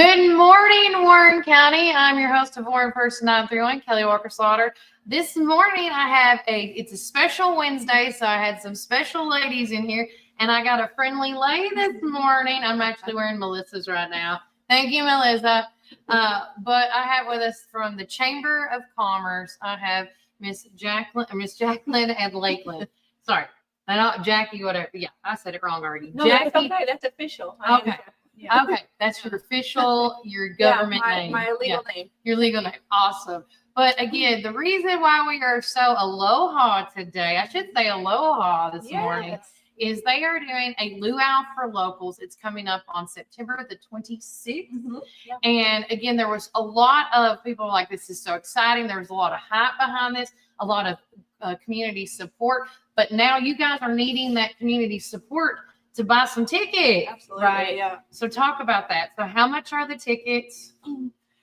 Good morning, Warren County. I'm your host of Warren Person 931, Kelly Walker Slaughter. This morning it's a special Wednesday, so I had some special ladies in here, and I got a friendly lady this morning. I'm actually wearing Melissa's right now. Thank you, Melissa. But I have with us from the Chamber of Commerce, I have Miss Jacqueline and Lakeland. Sorry, not Jackie, whatever. Yeah, I said it wrong already. No, Jackie. that's okay. That's official. Okay. Yeah. Okay, that's your official, your government name. My legal name. Your legal name. Awesome. But again, the reason why we are so aloha today, I should say aloha this morning, is they are doing a luau for locals. It's coming up on September the 26th. Mm-hmm. Yep. And again, there was a lot of people like, this is so exciting. There was a lot of hype behind this, a lot of community support. But now you guys are needing that community support to buy some tickets. Absolutely. Right. Yeah. So talk about that. So how much are the tickets?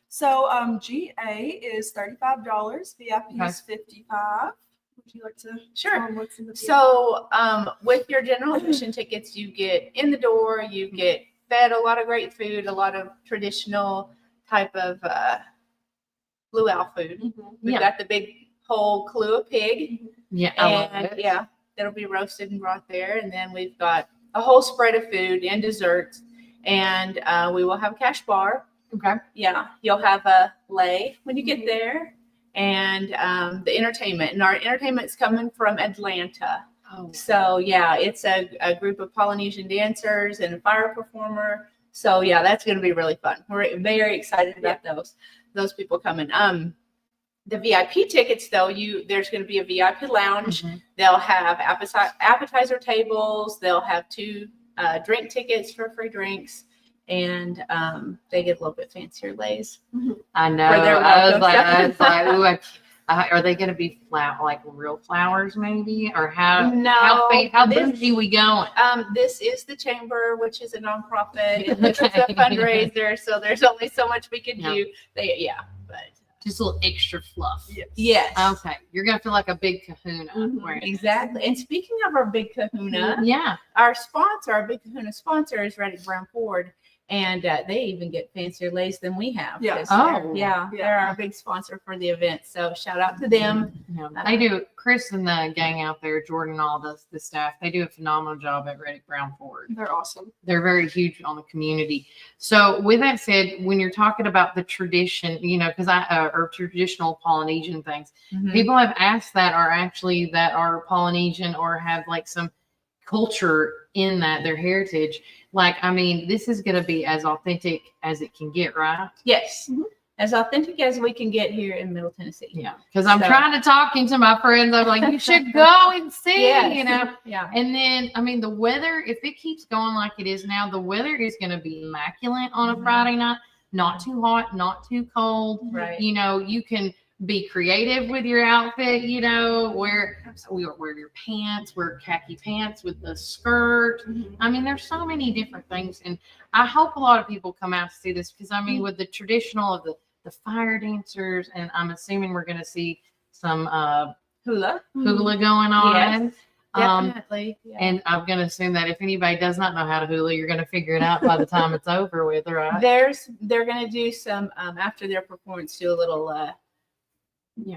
So GA is $35, VIP is $55. Would you like to? Sure. What's in the So with your general admission tickets, you get in the door, you get fed a lot of great food, a lot of traditional type of luau food. Mm-hmm. We've got the big whole Kahlua pig. Yeah, I love And it. yeah, that'll be roasted and brought there. And then we've got a whole spread of food and desserts. And we will have a cash bar. Okay. Yeah, you'll have a lei when you get there, and the entertainment. And our entertainment's coming from Atlanta. Oh, So yeah, it's a group of Polynesian dancers and a fire performer. So yeah, that's going to be really fun. We're very excited about those people coming. The VIP tickets though, there's going to be a VIP lounge. Mm-hmm. They'll have appetizer tables. They'll have 2 drink tickets for free drinks. And they get a little bit fancier leis. I know. I was like, ooh, are they going to be like real flowers, maybe, or how bougie we going? This is the Chamber, which is a nonprofit. And this is a fundraiser, so there's only so much we can do. But just a little extra fluff. yes. Okay, you're gonna feel like a big kahuna. wearing it. Exactly. And speaking of our big kahuna, Yeah. our big kahuna sponsor is Reddick Brown Ford. And they even get fancier leis than we have. Yeah. this Oh. year. They're our big sponsor for the event. So shout out to them. Yeah, they do. Chris and the gang out there, Jordan, all the staff, they do a phenomenal job at Reddick Brown Ford. They're awesome. They're very huge on the community. So with that said, when you're talking about the tradition, because or traditional Polynesian things, people have asked that are Polynesian or have like some culture in that, their heritage. Like, I mean, this is going to be as authentic as it can get, right? Yes. As authentic as we can get here in Middle Tennessee. Yeah. Because I'm trying to talking to my friends. I'm like, you should go and see, Yeah. And then, I mean, the weather, if it keeps going like it is now, the weather is going to be immaculate on a Friday night. Not too hot, not too cold. Right. You can be creative with your outfit, wear your pants, wear khaki pants with the skirt. I mean, there's so many different things. And I hope a lot of people come out to see this because, I mean, with the traditional of the fire dancers, and I'm assuming we're going to see some hula going on. Yes, definitely. And I'm going to assume that if anybody does not know how to hula, you're going to figure it out by the time it's over with, right? They're going to do some, after their performance, do a little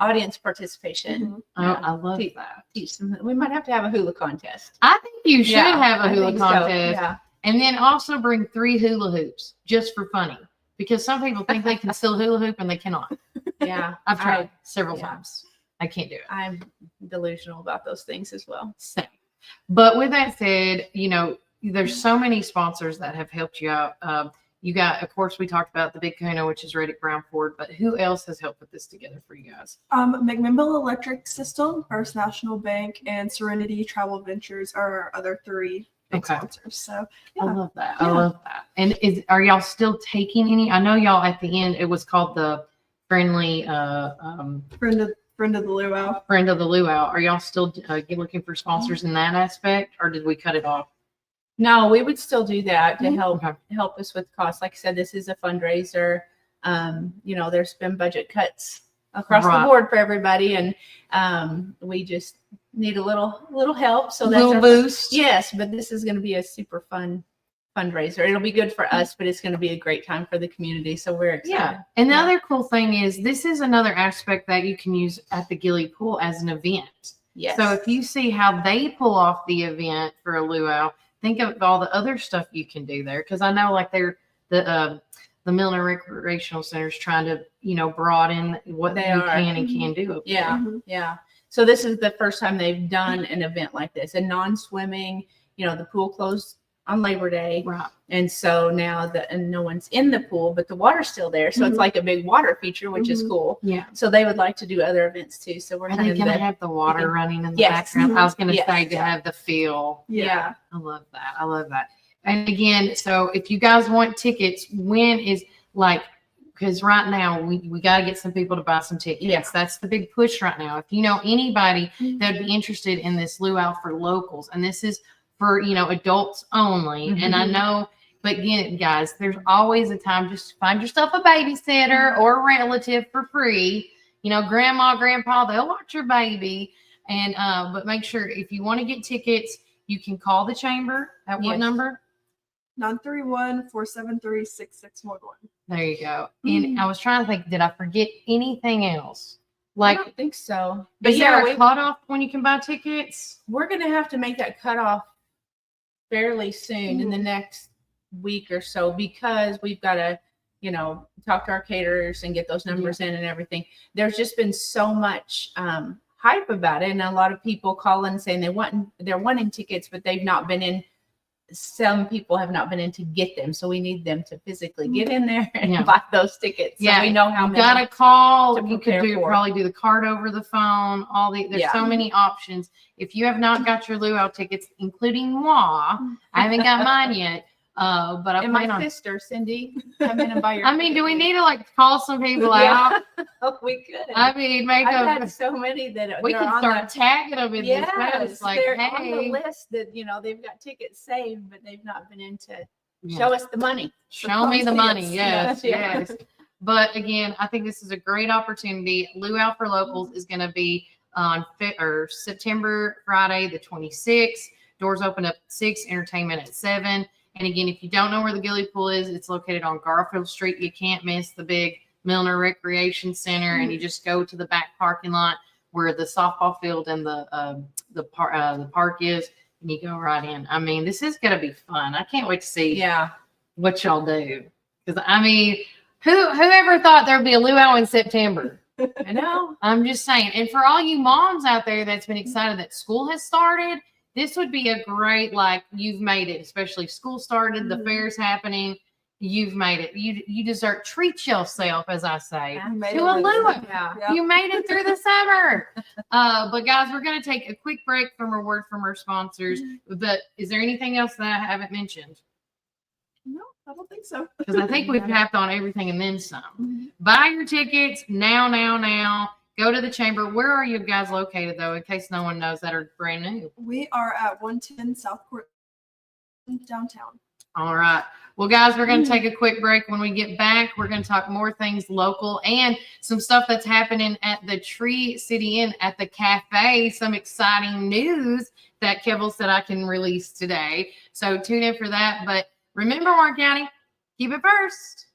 audience participation. I love that. Teach them. We might have to have a hula contest. I think you should have a I hula think so. contest. Yeah. And then also bring 3 hula hoops just for funny. Because some people think they can still hula hoop and they cannot. Yeah. I've tried several times. I can't do it. I'm delusional about those things as well. Same. But with that said, there's so many sponsors that have helped you out. You got, of course, we talked about the big kahuna, which is Reddick Brown Ford, but who else has helped put this together for you guys? McMinnville Electric System, First National Bank, and Serenity Travel Ventures are our other 3 big sponsors. So I love that. I love that. And are y'all still taking any? I know y'all at the end, it was called the friendly friend of the luau. Friend of the luau. Are y'all still looking for sponsors in that aspect, or did we cut it off? No, we would still do that to help us with costs. Like I said, this is a fundraiser. There's been budget cuts across the board for everybody, and we just need a little help. So that's little boost. Yes, but this is going to be a super fun fundraiser. It'll be good for us, but it's going to be a great time for the community. So we're excited. Yeah. And the other cool thing is this is another aspect that you can use at the Gilly Pool as an event. Yes. So if you see how they pull off the event for a luau, think of all the other stuff you can do there. Because I know like the Milner Recreational Center is trying to, broaden what They you are. can and can do. up Yeah. Mhm. Yeah. So this is the first time they've done an event like this, and non-swimming. The pool closed on Labor Day. there. Right. And so now and no one's in the pool, but the water's still there. So it's Mhm. like a big water feature, which is Mhm. cool. Yeah. So they would like to do other events too. So we're Are kind they of going to have the water running in the Yes. background? I was going to Yes. say to have the feel. yeah. I love that. I love that. And again, so if you guys want tickets, when is because right now we got to get some people to buy some tickets. Yeah. That's the big push right now. If you know anybody that would be interested in this luau for locals, and this is for, adults only. And I know, but again, guys, there's always a time, just find yourself a babysitter or a relative for free. Grandma, grandpa, they'll watch your baby. And, but make sure if you want to get tickets, you can call the chamber at what Yes. number? 931-473-6611. There you go. And I was trying to think, did I forget anything else? I don't think so. But Is yeah, there a cutoff when you can buy tickets? we're going to have to make that cutoff fairly soon in the next week or so, because we've got to, talk to our caterers and get those numbers in and everything. There's just been so much hype about it, and a lot of people calling and saying they're wanting tickets, but they've not been in. Some people have not been in to get them, so we need them to physically get in there and buy those tickets. So we know how you many. got to call. to You could prepare for. probably do the card over the phone. There's so many options. If you have not got your luau tickets, including moi, I haven't got mine yet. But I And plan my on. sister Cindy, come in and buy your. I mean, do we need to call some people Yeah. out? Oh, we could. I mean, make I've a. had so many that We they're can on start tagging them in this Yes, post. Like, they're on hey, the list that they've got tickets saved, but they've not been in to yeah. show us the money. Show me the money. Yes, Yeah. yes. But again, I think this is a great opportunity. Luau for Locals is going to be on September Friday, the 26th. Doors open up at 6, entertainment at 7. And again, if you don't know where the Gilly Pool is, it's located on Garfield Street. You can't miss the big Milner Recreation Center, and you just go to the back parking lot where the softball field and the park is, and you go right in. I mean, this is going to be fun. I can't wait to see what y'all do. Because I mean, whoever thought there'd be a luau in September? I know. I'm just saying. And for all you moms out there that's been excited that school has started, this would be a great, you've made it, especially school started, the fair's happening. You've made it. You deserve, treat yourself, as I say, to a luau. Yeah. You made it through the summer. But guys, we're going to take a quick break from a word from our sponsors. But is there anything else that I haven't mentioned? No, I don't think so. Because I think we've tapped on everything and then some. Buy your tickets now. Go to the chamber. Where are you guys located, though, in case no one knows that are brand new? We are at 110 South Court downtown. All right. Well, guys, we're going to take a quick break. When we get back, we're going to talk more things local and some stuff that's happening at the Tree City Inn at the cafe. Some exciting news that Kevin said I can release today. So tune in for that. But remember, Warren County, keep it first.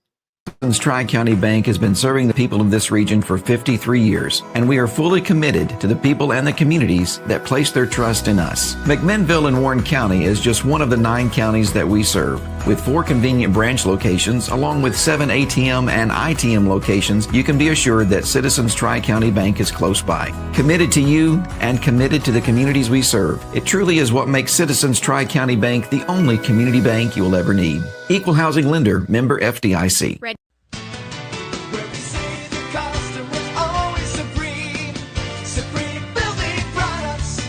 Tri-County Bank has been serving the people of this region for 53 years, and we are fully committed to the people and the communities that place their trust in us. McMinnville in Warren County is just one of the 9 counties that we serve. With 4 convenient branch locations, along with 7 ATM and ITM locations, you can be assured that Citizens Tri-County Bank is close by. Committed to you and committed to the communities we serve. It truly is what makes Citizens Tri-County Bank the only community bank you'll ever need. Equal housing lender, member FDIC. Where we say the customer's always supreme. Supreme Building Products.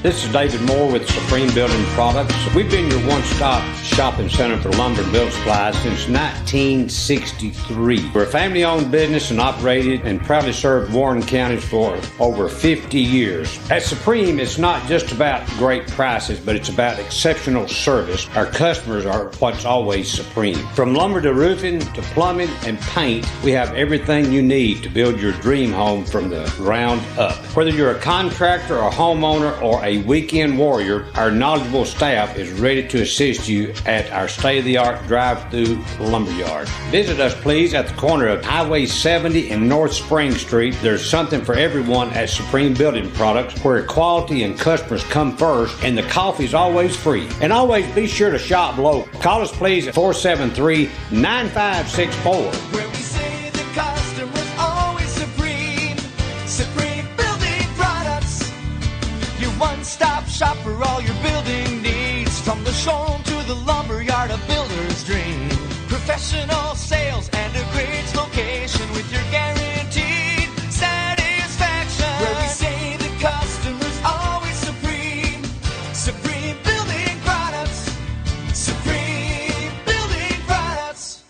This is David Moore with Supreme Building Products. We've been your one-stop shopping center for lumber and building supplies since 1963. We're a family-owned business and operated and proudly served Warren County for over 50 years. At Supreme, it's not just about great prices, but it's about exceptional service. Our customers are what's always supreme. From lumber to roofing to plumbing and paint, we have everything you need to build your dream home from the ground up. Whether you're a contractor, a homeowner, or a a weekend warrior, our knowledgeable staff is ready to assist you at our state-of-the-art drive-through lumberyard. Visit us, please, at the corner of Highway 70 and North Spring Street. There's something for everyone at Supreme Building Products, where quality and customers come first, and the coffee is always free. And always be sure to shop local. Call us, please, at 473-9564. Where we say the customer's always supreme. Supreme Building Products. Your one-stop shop for all your building needs. From the showroom to the lumberyard, a builder's dream. Professional sales and a great location with your guaranteed satisfaction. Where we say the customer's always supreme. Supreme Building Products. Supreme Building Products.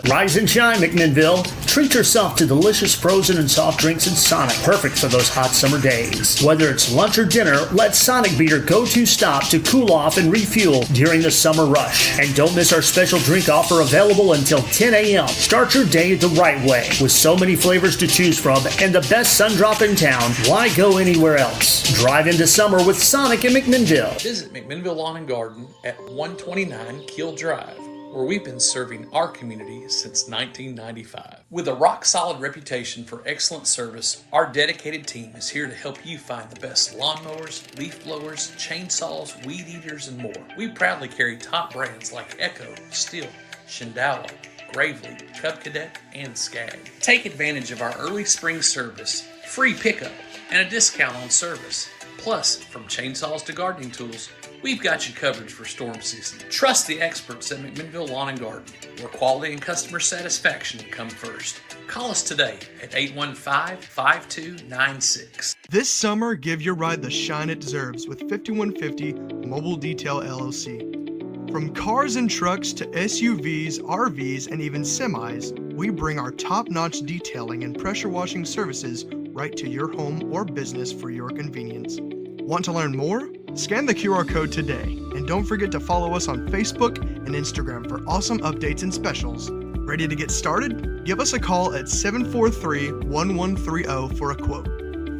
Rise and shine, McMinnville. Treat yourself to delicious frozen and soft drinks in Sonic, perfect for those hot summer days. Whether it's lunch or dinner, let Sonic be your go-to stop to cool off and refuel during the summer rush. And don't miss our special drink offer available until 10 a.m. Start your day the right way. With so many flavors to choose from and the best sun drop in town, why go anywhere else? Drive into summer with Sonic in McMinnville. Visit McMinnville Lawn and Garden at 129 Keel Drive, where we've been serving our community since 1995. With a rock-solid reputation for excellent service, our dedicated team is here to help you find the best lawnmowers, leaf blowers, chainsaws, weed eaters, and more. We proudly carry top brands like Echo, Stihl, Shindala, Gravely, Cub Cadet, and Skag. Take advantage of our early spring service, free pickup, and a discount on service. Plus, from chainsaws to gardening tools, we've got you covered for storm season. Trust the experts at McMinnville Lawn and Garden, where quality and customer satisfaction come first. Call us today at 815-5296. This summer, give your ride the shine it deserves with 5150 Mobile Detail LLC. From cars and trucks to SUVs, RVs, and even semis, we bring our top-notch detailing and pressure washing services right to your home or business for your convenience. Want to learn more? Scan the QR code today, and don't forget to follow us on Facebook and Instagram for awesome updates and specials. Ready to get started? Give us a call at 743-1130 for a quote.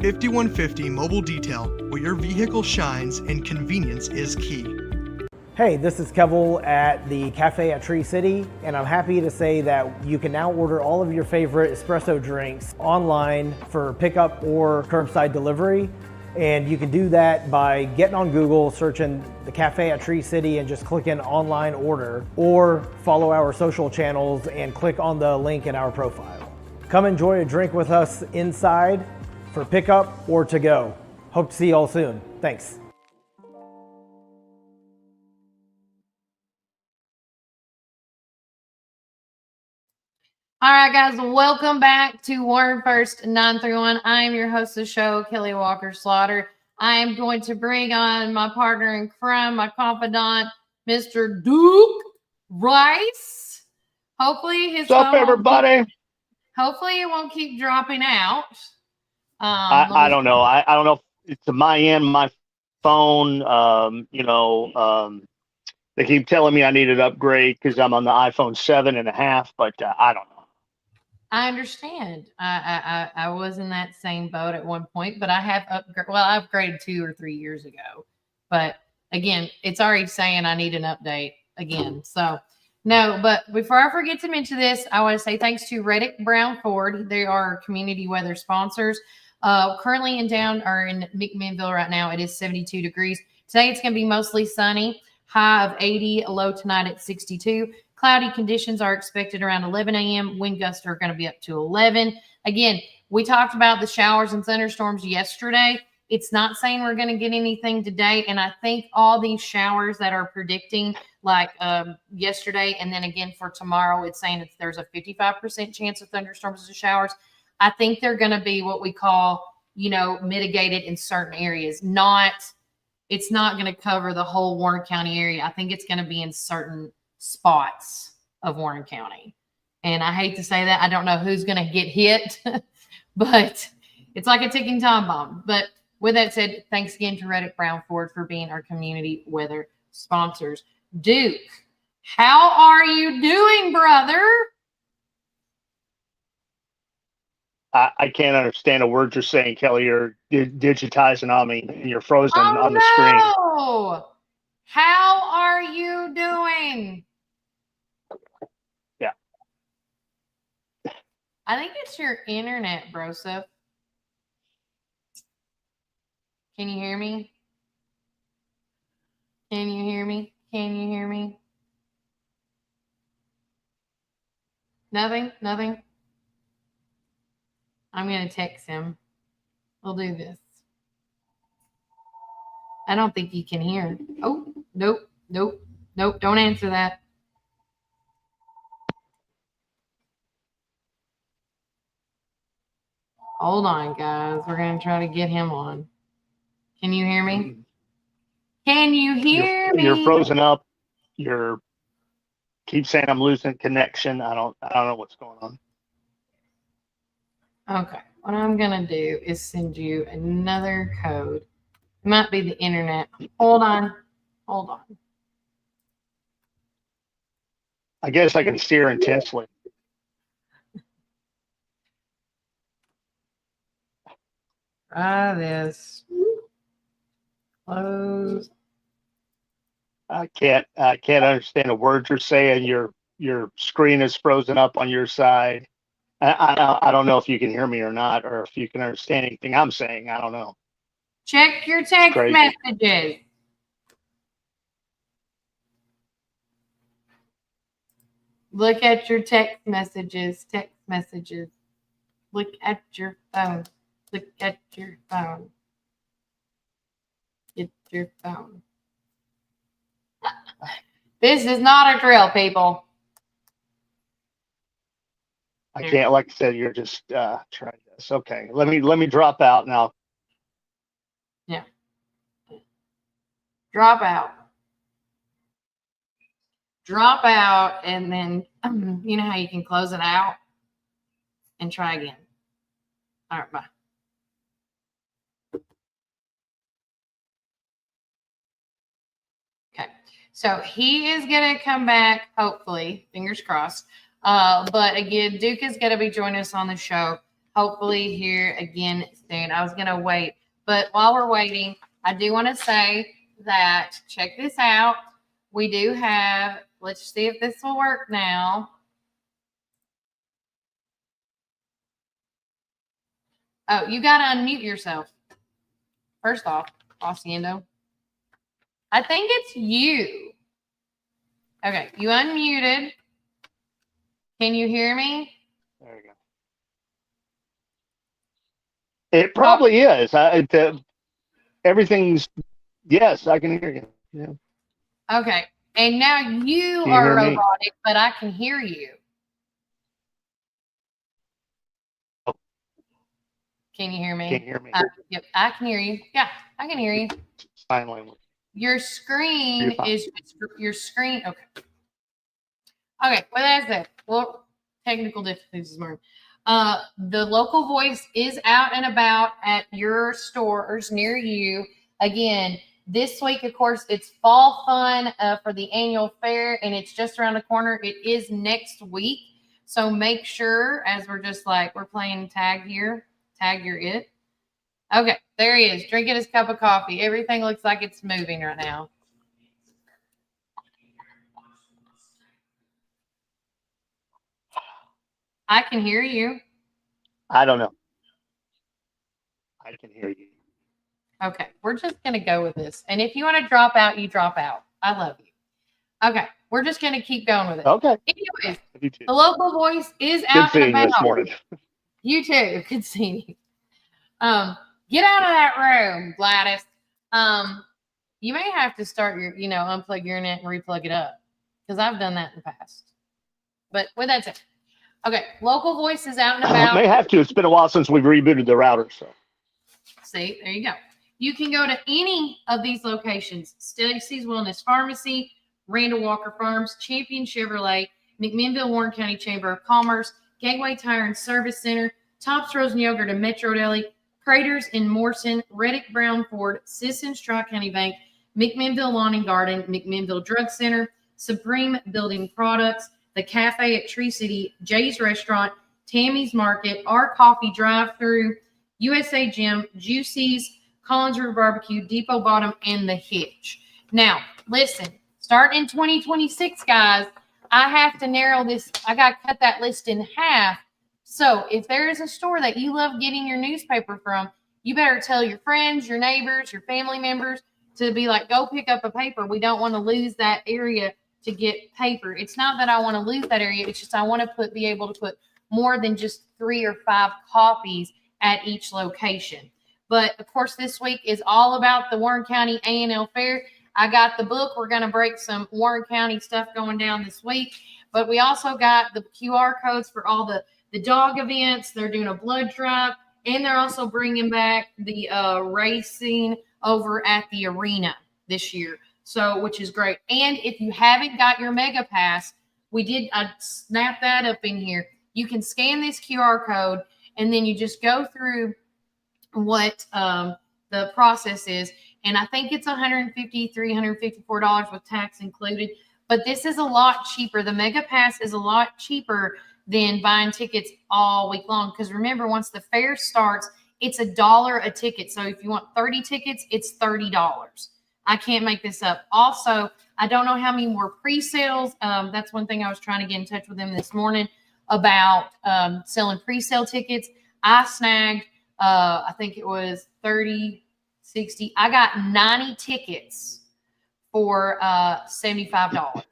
5150 Mobile Detail, where your vehicle shines and convenience is key. Hey, this is Kevel at the Cafe at Tree City, and I'm happy to say that you can now order all of your favorite espresso drinks online for pickup or curbside delivery. And you can do that by getting on Google, searching the Cafe at Tree City and just clicking online order, or follow our social channels and click on the link in our profile. Come enjoy a drink with us inside for pickup or to go. Hope to see you all soon. Thanks. All right, guys, welcome back to Word First 931. I am your host of the show, Kelly Walker Slaughter. I am going to bring on my partner in crime, my confidant, Mr. Duke Rice. Hopefully his What's up, everybody? Hopefully it won't keep dropping out. I don't know. I don't know if it's to my end, my phone. They keep telling me I need an upgrade because I'm on the iPhone 7.5, but I don't know. I understand. I was in that same boat at one point, but I have I upgraded 2 or 3 years ago. But again, it's already saying I need an update again. So no, but before I forget to mention this, I want to say thanks to Reddick Brown Ford. They are our community weather sponsors. Currently in McMinnville right now, it is 72 degrees. Today it's going to be mostly sunny, high of 80, low tonight at 62. Cloudy conditions are expected around 11 a.m. Wind gusts are going to be up to 11. Again, we talked about the showers and thunderstorms yesterday. It's not saying we're going to get anything today. And I think all these showers that are predicting like yesterday and then again for tomorrow, it's saying there's a 55% chance of thunderstorms and showers. I think they're going to be what we call, mitigated in certain areas. It's not going to cover the whole Warren County area. I think it's going to be in certain spots of Warren County. And I hate to say that. I don't know who's going to get hit, but it's like a ticking time bomb. But with that said, thanks again to Reddick Brown Ford for being our community weather sponsors. Duke, how are you doing, brother? I can't understand a word you're saying, Kelly. You're digitizing on me, and you're frozen Oh on the screen. no! How are you doing? Yeah. I think it's your internet, Broseph. Can you hear me? Can you hear me? Can you hear me? Nothing? Nothing? I'm going to text him. We'll do this. I don't think he can hear. Oh, nope, nope, nope. Don't answer that. Hold on, guys. We're going to try to get him on. Can you hear me? Can you hear me? You're frozen up. You're keep saying I'm losing connection. I don't know what's going on. Okay. What I'm going to do is send you another code. It might be the internet. Hold on. Hold on. I guess I can steer intensely. Try this. Close. I can't understand a word you're saying. Your screen is frozen up on your side. I don't know if you can hear me or not, or if you can understand anything I'm saying. I don't know. Check your text messages. Look at your text messages. Text messages. Look at your phone. Look at your phone. Get your phone. This is not a drill, people. I can't, like I said, you're just trying this. Okay, let me drop out now. Yeah. Drop out. Drop out, and then you know how you can close it out and try again. All right, bye. Okay, so he is going to come back, hopefully, fingers crossed. But again, Duke is going to be joining us on the show, hopefully here again soon. I was going to wait, but while we're waiting, I do want to say that, check this out. We do have, let's see if this will work now. Oh, you got to unmute yourself. First off, Haciendo. I think it's you. Okay, you unmuted. Can you hear me? There you go. It probably is. Everything's, yes, I can hear you. Yeah. Okay, and now you Can you are hear me? robotic, but I can hear you. Can you hear me? Can you hear me? Yep, I can hear you. Yeah, I can hear you. Sign language. Your screen You're fine. is your screen. Okay. Okay. Well, that's it. Well, technical difficulties this morning. The local voice is out and about at your stores near you. Again, this week, of course, it's fall fun for the annual fair, and it's just around the corner. It is next week. So make sure, as we're just like, we're playing tag here. Tag, you're it. Okay, there he is, drinking his cup of coffee. Everything looks like it's moving right now. I can hear you. I don't know. I can hear you. Okay, we're just going to go with this. And if you want to drop out, you drop out. I love you. Okay, we're just going to keep going with it. Okay. Anyways, You too. the local voice is Good out and seeing you about. this morning. You too. Good seeing you. Get out of that room, Gladys. You may have to start your, unplug your internet and replug it up, because I've done that in the past. But with that said, okay, local voice is out and about. May have to. It's been a while since we've rebooted the router. So. See, there you go. You can go to any of these locations: Stacy's Wellness Pharmacy, Randall Walker Farms, Champion Chevrolet, McMinnville Warren County Chamber of Commerce, Gateway Tire and Service Center, Tops Frozen Yogurt and Metro Deli, Craters in Morrison, Reddick Brown Ford, Citizens Tri-County Bank, McMinnville Lawn and Garden, McMinnville Drug Center, Supreme Building Products, the Cafe at Tree City, Jay's Restaurant, Tammy's Market, Our Coffee Drive-Thru, USA Gym, Juicy's, Collinswood Barbecue, Depot Bottom, and The Hitch. Now, listen, starting in 2026, guys, I have to narrow this. I got to cut that list in half. So if there is a store that you love getting your newspaper from, you better tell your friends, your neighbors, your family members to be like, go pick up a paper. We don't want to lose that area to get paper. It's not that I want to lose that area. It's just I want to be able to put more than just 3 or 5 copies at each location. But of course, this week is all about the Warren County A&L Fair. I got the book. We're going to break some Warren County stuff going down this week. But we also got the QR codes for all the dog events. They're doing a blood drive. And they're also bringing back the racing over at the arena this year. So, which is great. And if you haven't got your Mega Pass, I snapped that up in here. You can scan this QR code and then you just go through what the process is. And I think it's $153, $154 with tax included. But this is a lot cheaper. The Mega Pass is a lot cheaper than buying tickets all week long. Because remember, once the fair starts, it's $1 a ticket. So if you want 30 tickets, it's $30. I can't make this up. Also, I don't know how many more pre-sales. That's one thing I was trying to get in touch with them this morning about selling pre-sale tickets. I snagged, I think it was 30, 60. I got 90 tickets for $75.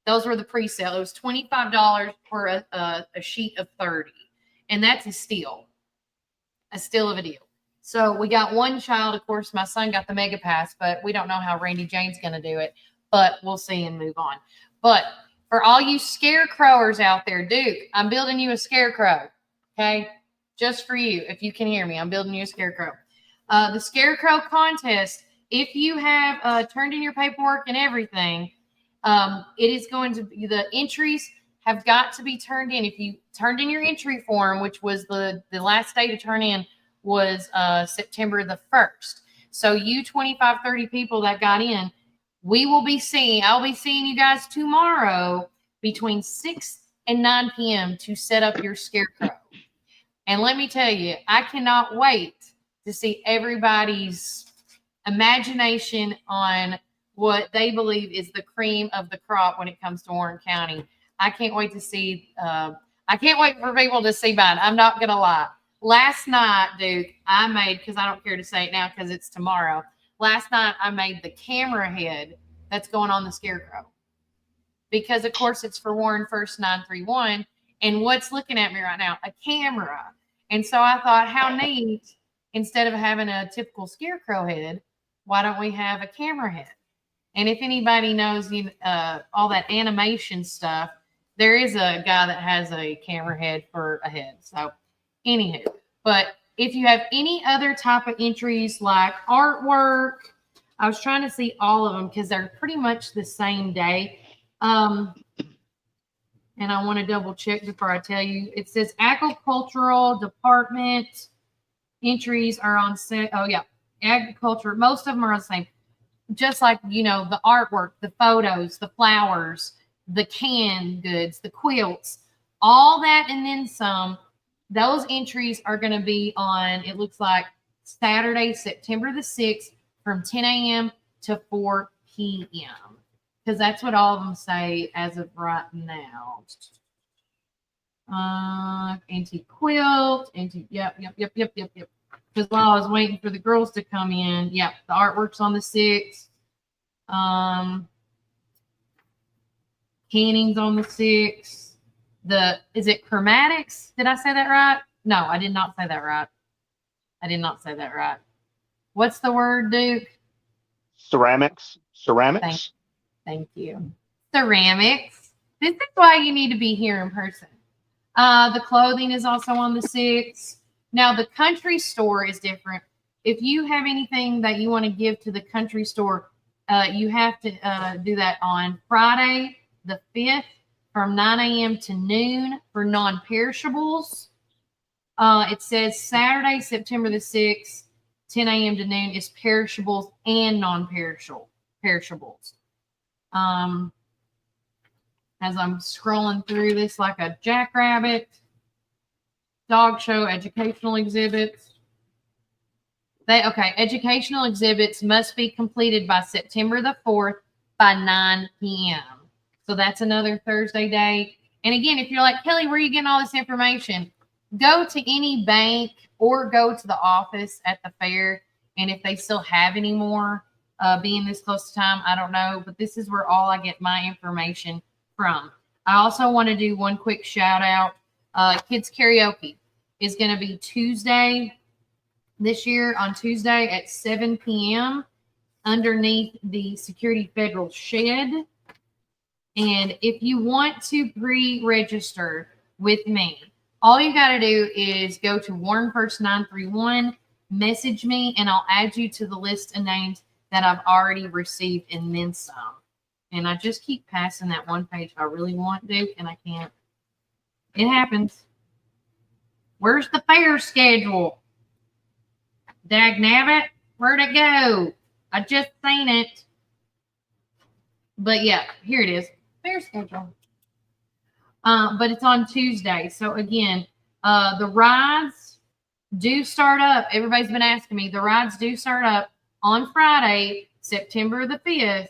Those were the pre-sale. It was $25 for a sheet of 30. And that's a steal of a deal. So we got one child. Of course, my son got the Mega Pass, but we don't know how Randy Jane's going to do it. But we'll see and move on. But for all you scarecrowers out there, Duke, I'm building you a scarecrow. Okay? Just for you, if you can hear me, I'm building you a scarecrow. The scarecrow contest, if you have turned in your paperwork and everything, it is going to be, the entries have got to be turned in. If you turned in your entry form, which was the last day to turn in was September the 1st. So you 25, 30 people that got in, I'll be seeing you guys tomorrow between 6 and 9 p.m. to set up your scarecrow. And let me tell you, I cannot wait to see everybody's imagination on what they believe is the cream of the crop when it comes to Warren County. I can't wait to see, I can't wait for people to see mine. I'm not going to lie. Last night, Duke, I made, because I don't care to say it now because it's tomorrow. Last night, I made the camera head that's going on the scarecrow. Because, of course, it's for Warren First 931. And what's looking at me right now? A camera. And so I thought, how neat, instead of having a typical scarecrow head, why don't we have a camera head? And if anybody knows all that animation stuff, there is a guy that has a camera head for a head. So, anywho, but if you have any other type of entries like artwork, I was trying to see all of them because they're pretty much the same day. And I want to double check before I tell you. It says agricultural department entries are on set. Oh, yeah. Agriculture. Most of them are the same. Just like, the artwork, the photos, the flowers, the canned goods, the quilts, all that and then some. Those entries are going to be on, it looks like, Saturday, September the 6th from 10 a.m. to 4 p.m. Because that's what all of them say as of right now. Antique quilt, yep. Because while I was waiting for the girls to come in, the artwork's on the 6th. Canning's on the 6th. Is it chromatics? Did I say that right? No, I did not say that right. What's the word, Duke? Ceramics. Thank you. Ceramics. This is why you need to be here in person. The clothing is also on the 6th. Now, the country store is different. If you have anything that you want to give to the country store, you have to do that on Friday, the 5th, from 9 a.m. to noon for non-perishables. It says Saturday, September the 6th, 10 a.m. to noon is perishables and non-perishables. As I'm scrolling through this like a jackrabbit, dog show, educational exhibits. Educational exhibits must be completed by September the 4th by 9 p.m. So that's another Thursday date. And again, if you're like, Kelly, where are you getting all this information? Go to any bank or go to the office at the fair. And if they still have any more, being this close to time, I don't know. But this is where all I get my information from. I also want to do one quick shout out. Kids Karaoke is going to be Tuesday this year on Tuesday at 7 p.m. underneath the Security Federal Shed. And if you want to pre-register with me, all you got to do is go to Warren First 931, message me, and I'll add you to the list of names that I've already received and then some. And I just keep passing that one page I really want, Duke, and I can't. It happens. Where's the fair schedule? Dagnabbit, where'd it go? I just seen it. But yeah, here it is. Fair schedule. But it's on Tuesday. So again, the rides do start up. Everybody's been asking me. The rides do start up on Friday, September the 5th,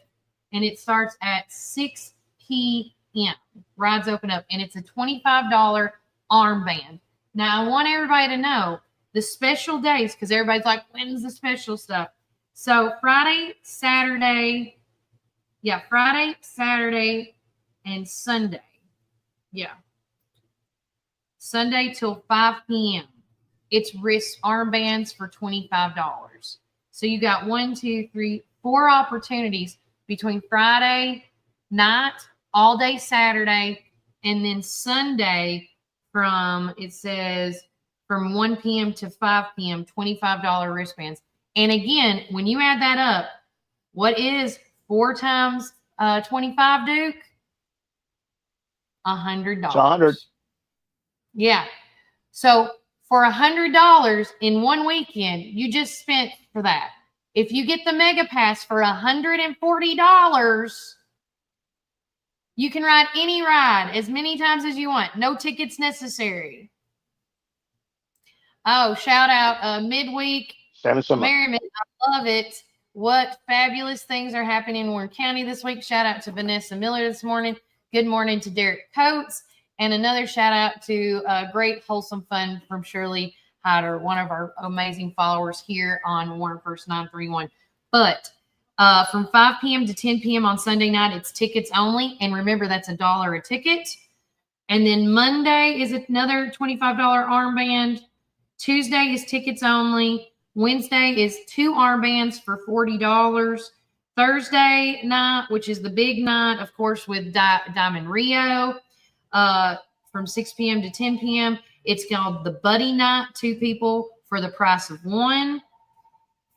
and it starts at 6 p.m. Rides open up, and it's a $25 armband. Now, I want everybody to know the special days, because everybody's like, when's the special stuff? So Friday, Saturday, and Sunday. Yeah. Sunday till 5 p.m. It's wrist armbands for $25. So you got 4 opportunities between Friday night, all day Saturday, and then Sunday from 1 p.m. to 5 p.m., $25 wristbands. And again, when you add that up, what is 4 times 25, Duke? $100. It's 100. Yeah. So for $100 in one weekend, you just spent for that. If you get the Mega Pass for $140, you can ride any ride as many times as you want. No tickets necessary. Oh, shout out Midweek Merriment. I love it. What fabulous things are happening in Warren County this week. Shout out to Vanessa Miller this morning. Good morning to Derek Coates. And another shout out to Great Wholesome Fun from Shirley Hyder, one of our amazing followers here on Warren First 931. But from 5 p.m. to 10 p.m. on Sunday night, it's tickets only. And remember, that's $1 a ticket. And then Monday is another $25 armband. Tuesday is tickets only. Wednesday is 2 armbands for $40. Thursday night, which is the big night, of course, with Diamond Rio, from 6 p.m. to 10 p.m. It's called the Buddy Night, 2 people for the price of 1.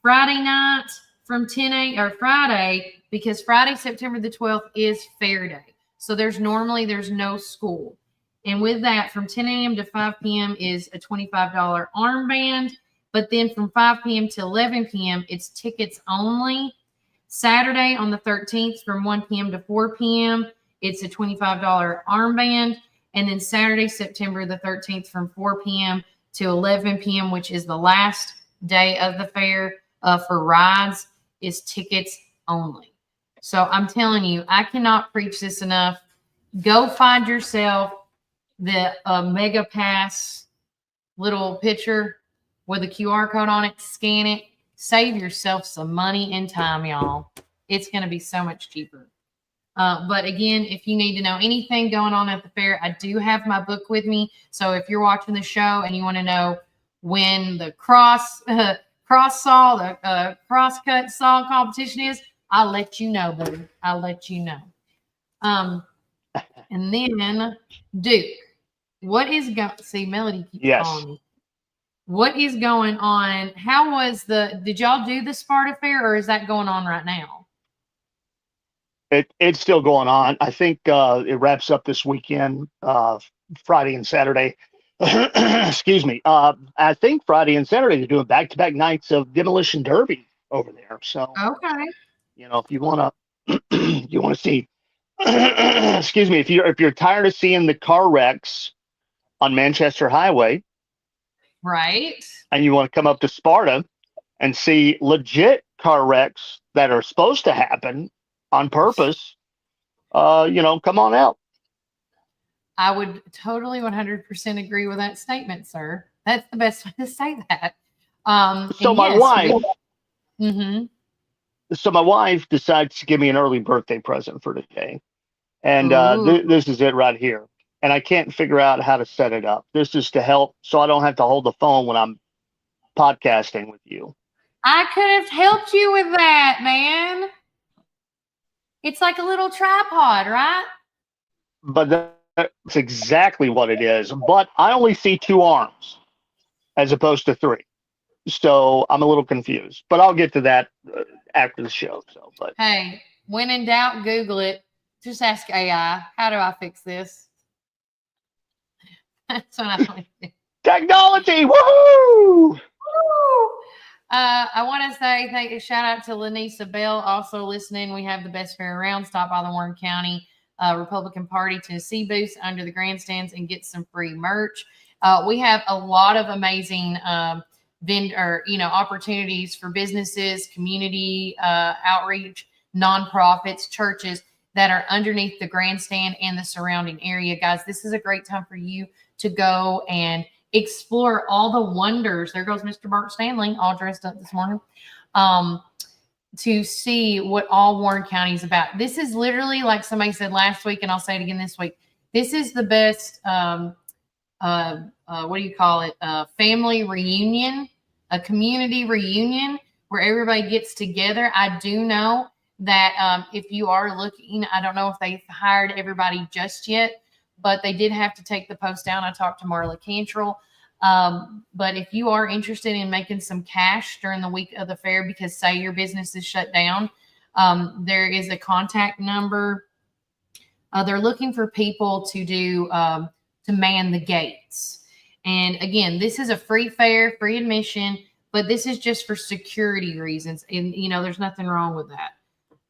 Friday night from 10 a.m. or Friday, because Friday, September the 12th is Fair Day. So there's no school. And with that, from 10 a.m. to 5 p.m. is a $25 armband. But then from 5 p.m. to 11 p.m., it's tickets only. Saturday on the 13th from 1 p.m. to 4 p.m., it's a $25 armband. And then Saturday, September the 13th from 4 p.m. to 11 p.m., which is the last day of the fair for rides, is tickets only. So I'm telling you, I cannot preach this enough. Go find yourself the Mega Pass little picture with a QR code on it, scan it, save yourself some money and time, y'all. It's going to be so much cheaper. But again, if you need to know anything going on at the fair, I do have my book with me. So if you're watching the show and you want to know when the crosscut saw competition is, I'll let you know, buddy. I'll let you know. And then Duke, what is see, Melody keeps calling me. What is going on? How was did y'all do the Sparta Fair, or is that going on right now? It's still going on. I think it wraps up this weekend, Friday and Saturday. Excuse me. I think Friday and Saturday they're doing back-to-back nights of Demolition Derby over there. So, okay, if you want to see, excuse me, if you're tired of seeing the car wrecks on Manchester Highway, Right. and you want to come up to Sparta and see legit car wrecks that are supposed to happen on purpose, come on out. I would totally 100% agree with that statement, sir. That's the best way to say that. So my wife, Mm-hmm. my wife decides to give me an early birthday present for today, and Ooh. this is it right here. And I can't figure out how to set it up. This is to help, so I don't have to hold the phone when I'm podcasting with you. I could have helped you with that, man. It's like a little tripod, right? But that's exactly what it is. But I only see 2 arms as opposed to 3. So I'm a little confused. But I'll get to that after the show. But hey, when in doubt, Google it. Just ask AI, how do I fix this? That's what I like to do. Technology, woohoo! I want to say shout out to Lanisa Bell, also listening. We have the best fair around. Stop by the Warren County Republican Party Tennessee booths under the grandstands and get some free merch. We have a lot of amazing opportunities for businesses, community outreach, nonprofits, churches that are underneath the grandstand and the surrounding area. Guys, this is a great time for you to go and explore all the wonders. There goes Mr. Bart Stanley, all dressed up this morning, to see what all Warren County is about. This is literally, like somebody said last week, and I'll say it again this week, this is the best, what do you call it? Family reunion, a community reunion where everybody gets together. I do know that if you are looking, I don't know if they've hired everybody just yet, but they did have to take the post down. I talked to Marla Cantrell. But if you are interested in making some cash during the week of the fair, because say your business is shut down, there is a contact number. They're looking for people to do, to man the gates. And again, this is a free fair, free admission, but this is just for security reasons. And, there's nothing wrong with that.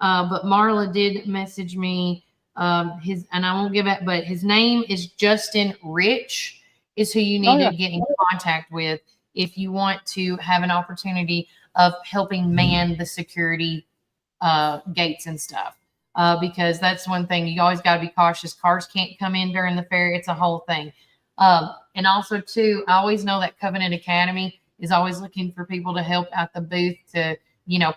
But Marla did message me, and I won't give it, but his name is Justin Rich, is who you need to get in contact with if you want to have an opportunity of helping man the security gates and stuff. Because that's one thing, you always got to be cautious. Cars can't come in during the fair. It's a whole thing. And also too, I always know that Covenant Academy is always looking for people to help out the booth, to,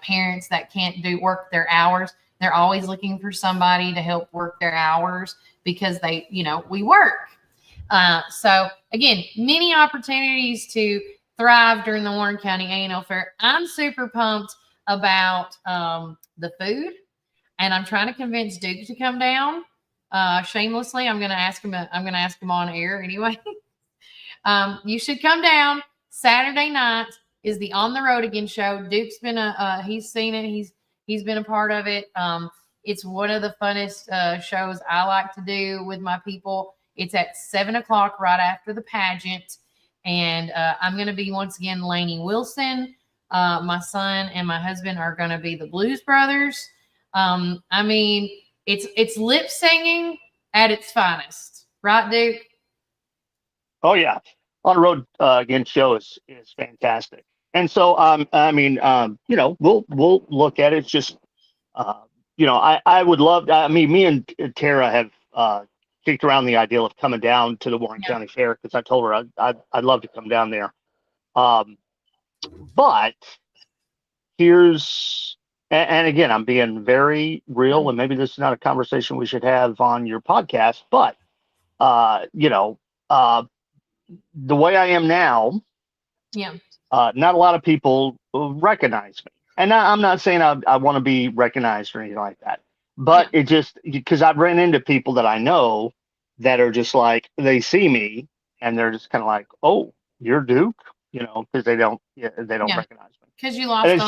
parents that can't work their hours. They're always looking for somebody to help work their hours because they, we work. So again, many opportunities to thrive during the Warren County A&L Fair. I'm super pumped about the food, and I'm trying to convince Duke to come down. Shamelessly, I'm going to ask him. I'm going to ask him on air anyway. You should come down. Saturday night is the On the Road Again show. Duke's been he's seen it. He's been a part of it. It's one of the funnest shows I like to do with my people. It's at 7:00 right after the pageant. And I'm going to be, once again, Lainey Wilson. My son and my husband are going to be the Blues Brothers. It's lip singing at its finest. Right, Duke? Oh, yeah. On the Road Again show is fantastic. And so, we'll look at it. It's just, I would love, me and Tara have kicked around the idea of coming down to the Warren County Fair, because I told her I'd love to come down there. But here's, and again, I'm being very real, and maybe this is not a conversation we should have on your podcast, but, the way I am now, not a lot of people recognize me. And I'm not saying I want to be recognized or anything like that. But it just, because I've ran into people that I know that are just like, they see me and they're just kind of like, oh, you're Duke, because they don't recognize me. Because you lost a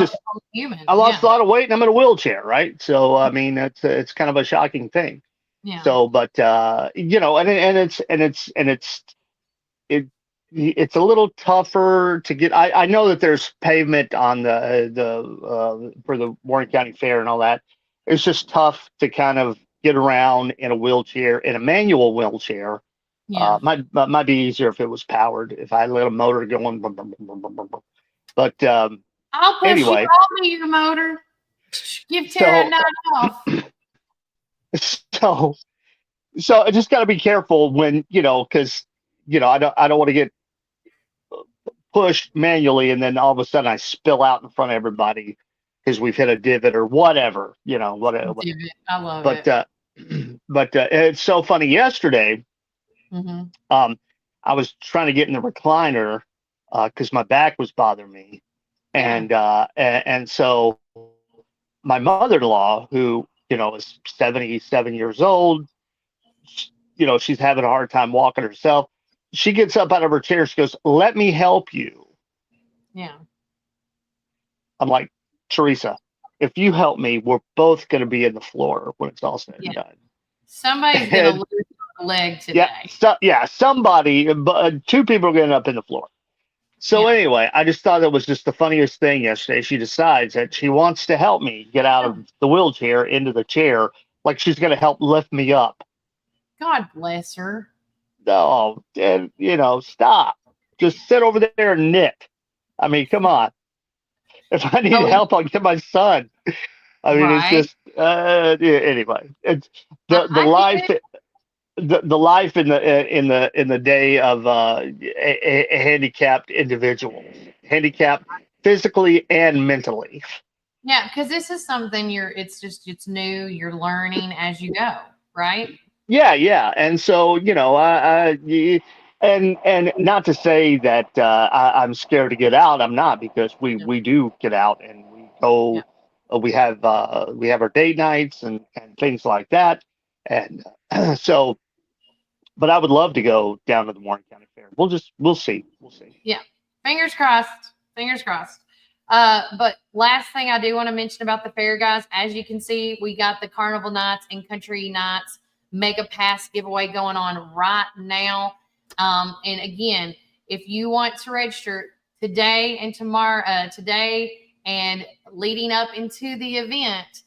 human. I lost a lot of weight and I'm in a wheelchair, right? So, it's kind of a shocking thing. Yeah. So, but, it's a little tougher to get. I know that there's pavement on the for the Warren County Fair and all that. It's just tough to kind of get around in a wheelchair, in a manual wheelchair, Yeah. Might be easier if it was powered. If I let a motor going, but I'll push you. anyway, I'll be your motor. Give Tara a so night off. so so I just got to be careful when because I don't want to get pushed manually and then all of a sudden I spill out in front of everybody because we've hit a divot or whatever, whatever. I love But it. but it's so funny. Yesterday, Mm-hmm. I was trying to get in the recliner because my back was bothering me, and so my mother-in-law, who is 77 years old, she's having a hard time walking herself. She gets up out of her chair. She goes, "Let me help you." Yeah. I'm like, Teresa, if you help me, we're both going to be in the floor when it's all said and done. Somebody's gonna lose a leg today. Somebody, two people are going to end up in the floor. So anyway, I just thought it was just the funniest thing yesterday. She decides that she wants to help me get out of the wheelchair into the chair, like she's going to help lift me up. God bless her. No, and stop. Just sit over there and knit. I mean, come on. If I need help, I'll get my son. I mean, it's just anyway. It's the life. The life in the day of a handicapped individual, handicapped physically and mentally. Yeah, because this is something it's new. You're learning as you go, right? Yeah, and so and not to say that I'm scared to get out. I'm not, because we do get out and we go. Yeah. We have our date nights and things like that, and so. But I would love to go down to the Warren County Fair. We'll see. Yeah. Fingers crossed. Fingers crossed. But last thing I do want to mention about the fair, guys, as you can see, we got the Carnival Nights and Country Nights Mega Pass giveaway going on right now. And again, if you want to register today and tomorrow, today and leading up into the event,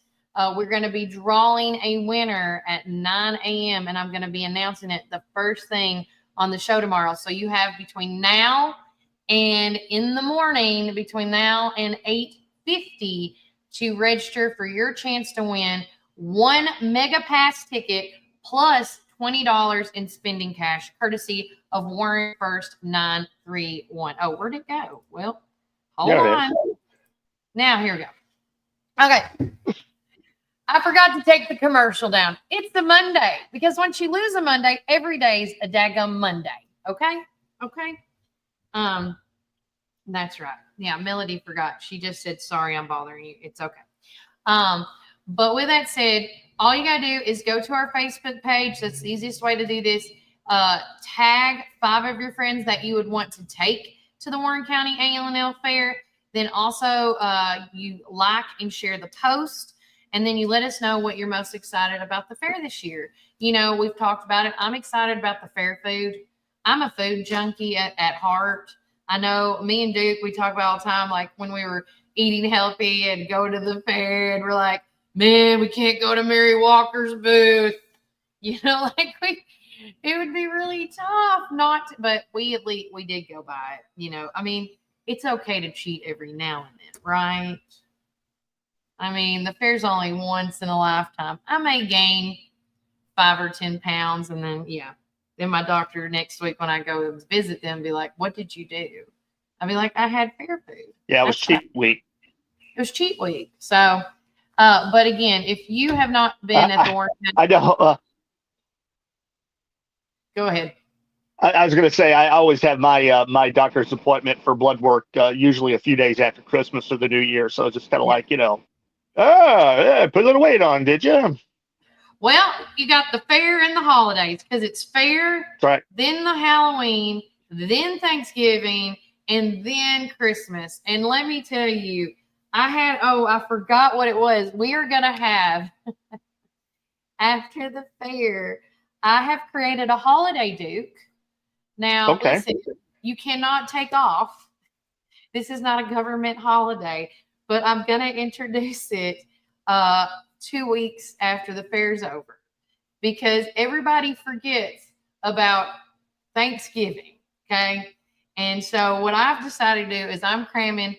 we're going to be drawing a winner at 9 a.m. and I'm going to be announcing it the first thing on the show tomorrow. So you have between now and in the morning, between now and 8:50 to register for your chance to win one Mega Pass ticket plus $20 in spending cash, courtesy of Warren First 931. Oh, where'd it go? Well, hold on. Now, here we go. Okay. I forgot to take the commercial down. It's the Monday, because once you lose a Monday, every day is a daggum Monday. Okay? That's right. Yeah, Melody forgot. She just said, sorry, I'm bothering you. It's okay. But with that said, all you got to do is go to our Facebook page. That's the easiest way to do this. Tag 5 of your friends that you would want to take to the Warren County ALNL Fair. Then also you like and share the post. And then you let us know what you're most excited about the fair this year. We've talked about it. I'm excited about the fair food. I'm a food junkie at heart. I know me and Duke, we talk about all the time, like when we were eating healthy and go to the fair and we're like, man, we can't go to Mary Walker's booth. It would be really tough not to, but we did go by it. I mean, it's okay to cheat every now and then, right? I mean, the fair's only once in a lifetime. I may gain 5 or 10 pounds, and then my doctor next week when I go visit them be like, "What did you do?" I'll be like, "I had fair food." Yeah, it was cheat week. It was cheat week. So, but again, if you have not been at the Warren County, I know. Go ahead. I was going to say, I always have my doctor's appointment for blood work usually a few days after Christmas or the New Year. So it's just kind of like, put a little weight on, did you? Well, you got the fair and the holidays, because it's fair, That's right. Then the Halloween, then Thanksgiving, and then Christmas. And let me tell you, I forgot what it was. We are going to have, after the fair, I have created a holiday, Duke. Now, Listen, you cannot take off. This is not a government holiday, but I'm going to introduce it 2 weeks after the fair's over, because everybody forgets about Thanksgiving. Okay. And so what I've decided to do is I'm cramming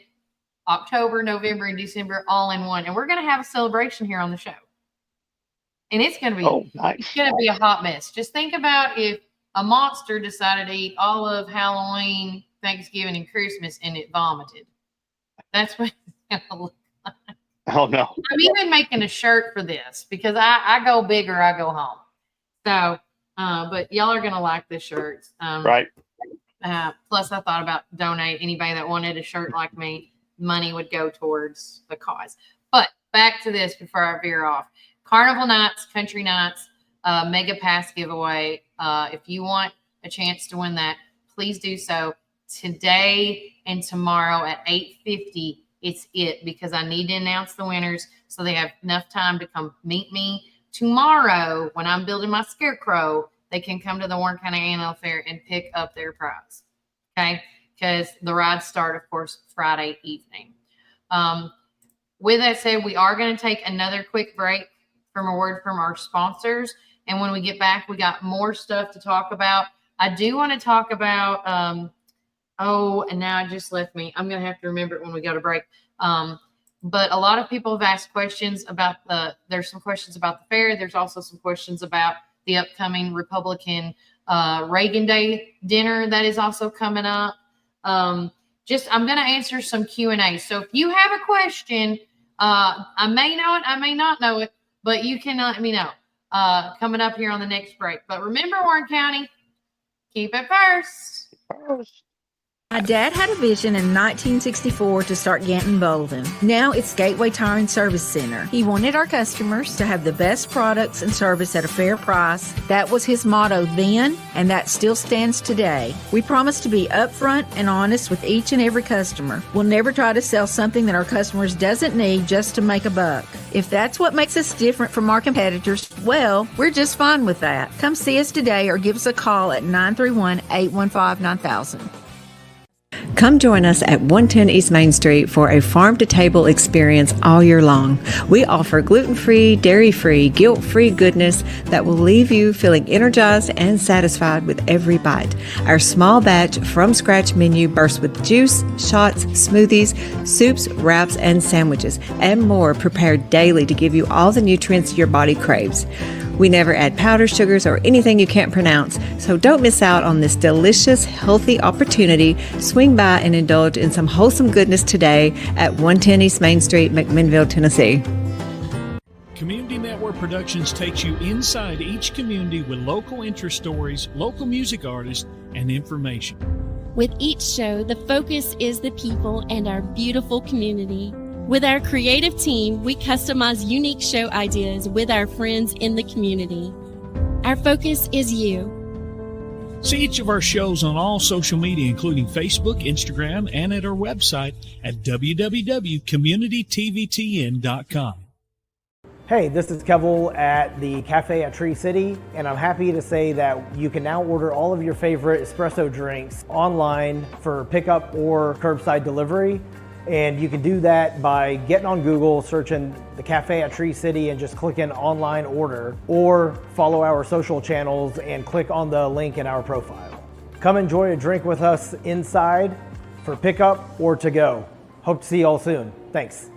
October, November, and December all in one. And we're going to have a celebration here on the show. And it's going to be, it's going to be a hot mess. Just think about if a monster decided to eat all of Halloween, Thanksgiving, and Christmas, and it vomited. That's what it's going to look like. Oh, no. I'm even making a shirt for this because I go big or I go home. So, but y'all are going to like this shirt. Right. Plus, I thought about donate anybody that wanted a shirt like me. Money would go towards the cause. But back to this before I veer off. Carnival Nights, Country Nights, Mega Pass giveaway. If you want a chance to win that, please do so today and tomorrow at 8:50. It's because I need to announce the winners so they have enough time to come meet me tomorrow when I'm building my scarecrow. They can come to the Warren County Annual Fair and pick up their prize. Okay, because the rides start, of course, Friday evening. With that said, we are going to take another quick break from a word from our sponsors. And when we get back, we got more stuff to talk about. I do want to talk about, and now it just left me. I'm going to have to remember it when we go to break. But a lot of people have asked questions about there's some questions about the fair. There's also some questions about the upcoming Republican Reagan Day dinner that is also coming up. I'm going to answer some Q&A. So if you have a question, I may know it, I may not know it, but you can let me know coming up here on the next break. But remember, Warren County, keep it first. My dad had a vision in 1964 to start Ganton Bolden. Now it's Gateway Tire and Service Center. He wanted our customers to have the best products and service at a fair price. That was his motto then, and that still stands today. We promise to be upfront and honest with each and every customer. We'll never try to sell something that our customers doesn't need just to make a buck. If that's what makes us different from our competitors, well, we're just fine with that. Come see us today or give us a call at 931-815-9000. Come join us at 110 East Main Street for a farm-to-table experience all year long. We offer gluten-free, dairy-free, guilt-free goodness that will leave you feeling energized and satisfied with every bite. Our small batch from-scratch menu bursts with juice, shots, smoothies, soups, wraps, and sandwiches, and more prepared daily to give you all the nutrients your body craves. We never add powder, sugars, or anything you can't pronounce, so don't miss out on this delicious, healthy opportunity. Swing by and indulge in some wholesome goodness today at 110 East Main Street, McMinnville, Tennessee. Community Network Productions takes you inside each community with local interest stories, local music artists, and information. With each show, the focus is the people and our beautiful community. With our creative team, we customize unique show ideas with our friends in the community. Our focus is you. See each of our shows on all social media, including Facebook, Instagram, and at our website at www.communitytvtn.com. Hey, this is Kevel at the Cafe at Tree City, and I'm happy to say that you can now order all of your favorite espresso drinks online for pickup or curbside delivery. And you can do that by getting on Google, searching the Cafe at Tree City and just clicking online order, or follow our social channels and click on the link in our profile. Come enjoy a drink with us inside for pickup or to go. Hope to see you all soon. Thanks.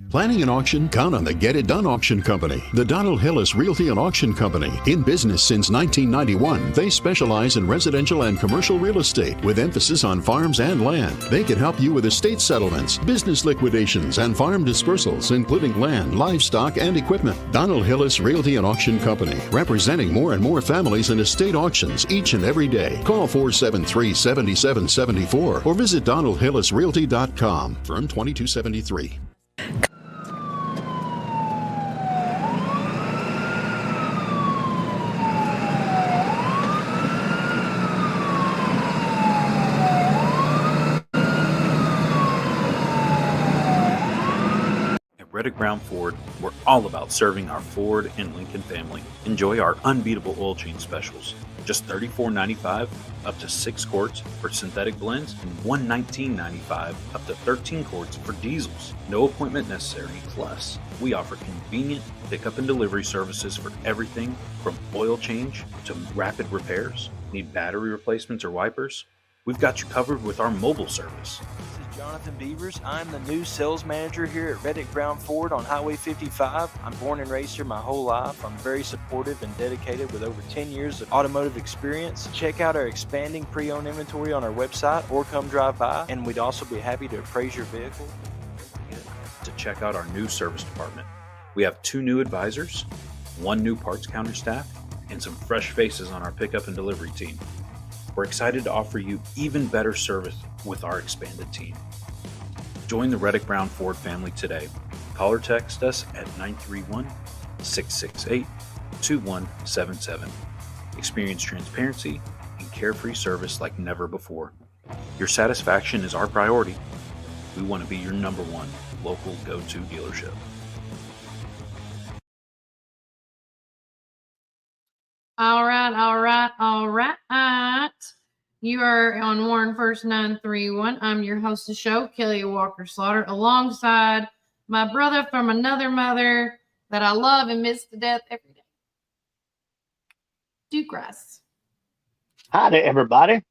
Planning an auction? Count on the Get It Done Auction Company. The Donald Hillis Realty and Auction Company. In business since 1991, they specialize in residential and commercial real estate with emphasis on farms and land. They can help you with estate settlements, business liquidations, and farm dispersals, including land, livestock, and equipment. Donald Hillis Realty and Auction Company, representing more and more families in estate auctions each and every day. Call 473-7774 or visit donaldhillisrealty.com. Firm 2273. Reddick Brown Ford, we're all about serving our Ford and Lincoln family. Enjoy our unbeatable oil change specials. just $34.95 up to 6 quarts for synthetic blends and $119.95 up to 13 quarts for diesels. No appointment necessary. Plus, we offer convenient pickup and delivery services for everything from oil change to rapid repairs. Need battery replacements or wipers? We've got you covered with our mobile service. This is Jonathan Beavers. I'm the new sales manager here at Reddick Brown Ford on Highway 55. I'm born and raised here my whole life. I'm very supportive and dedicated with over 10 years of automotive experience. Check out our expanding pre-owned inventory on our website or come drive by, and we'd also be happy to appraise your vehicle. To check out our new service department. We have 2 new advisors, 1 new parts counter staff, and some fresh faces on our pickup and delivery team. We're excited to offer you even better service with our expanded team. Join the Reddick Brown Ford family today. Call or text us at 931-668-2177. Experience transparency and carefree service like never before. Your satisfaction is our priority. We want to be your number 1 local go-to dealership. All right. You are on Warren First 931. I'm your host of the show, Kelly Walker Slaughter, alongside my brother from another mother that I love and miss to death every day, Duke Rice. Hi to everybody.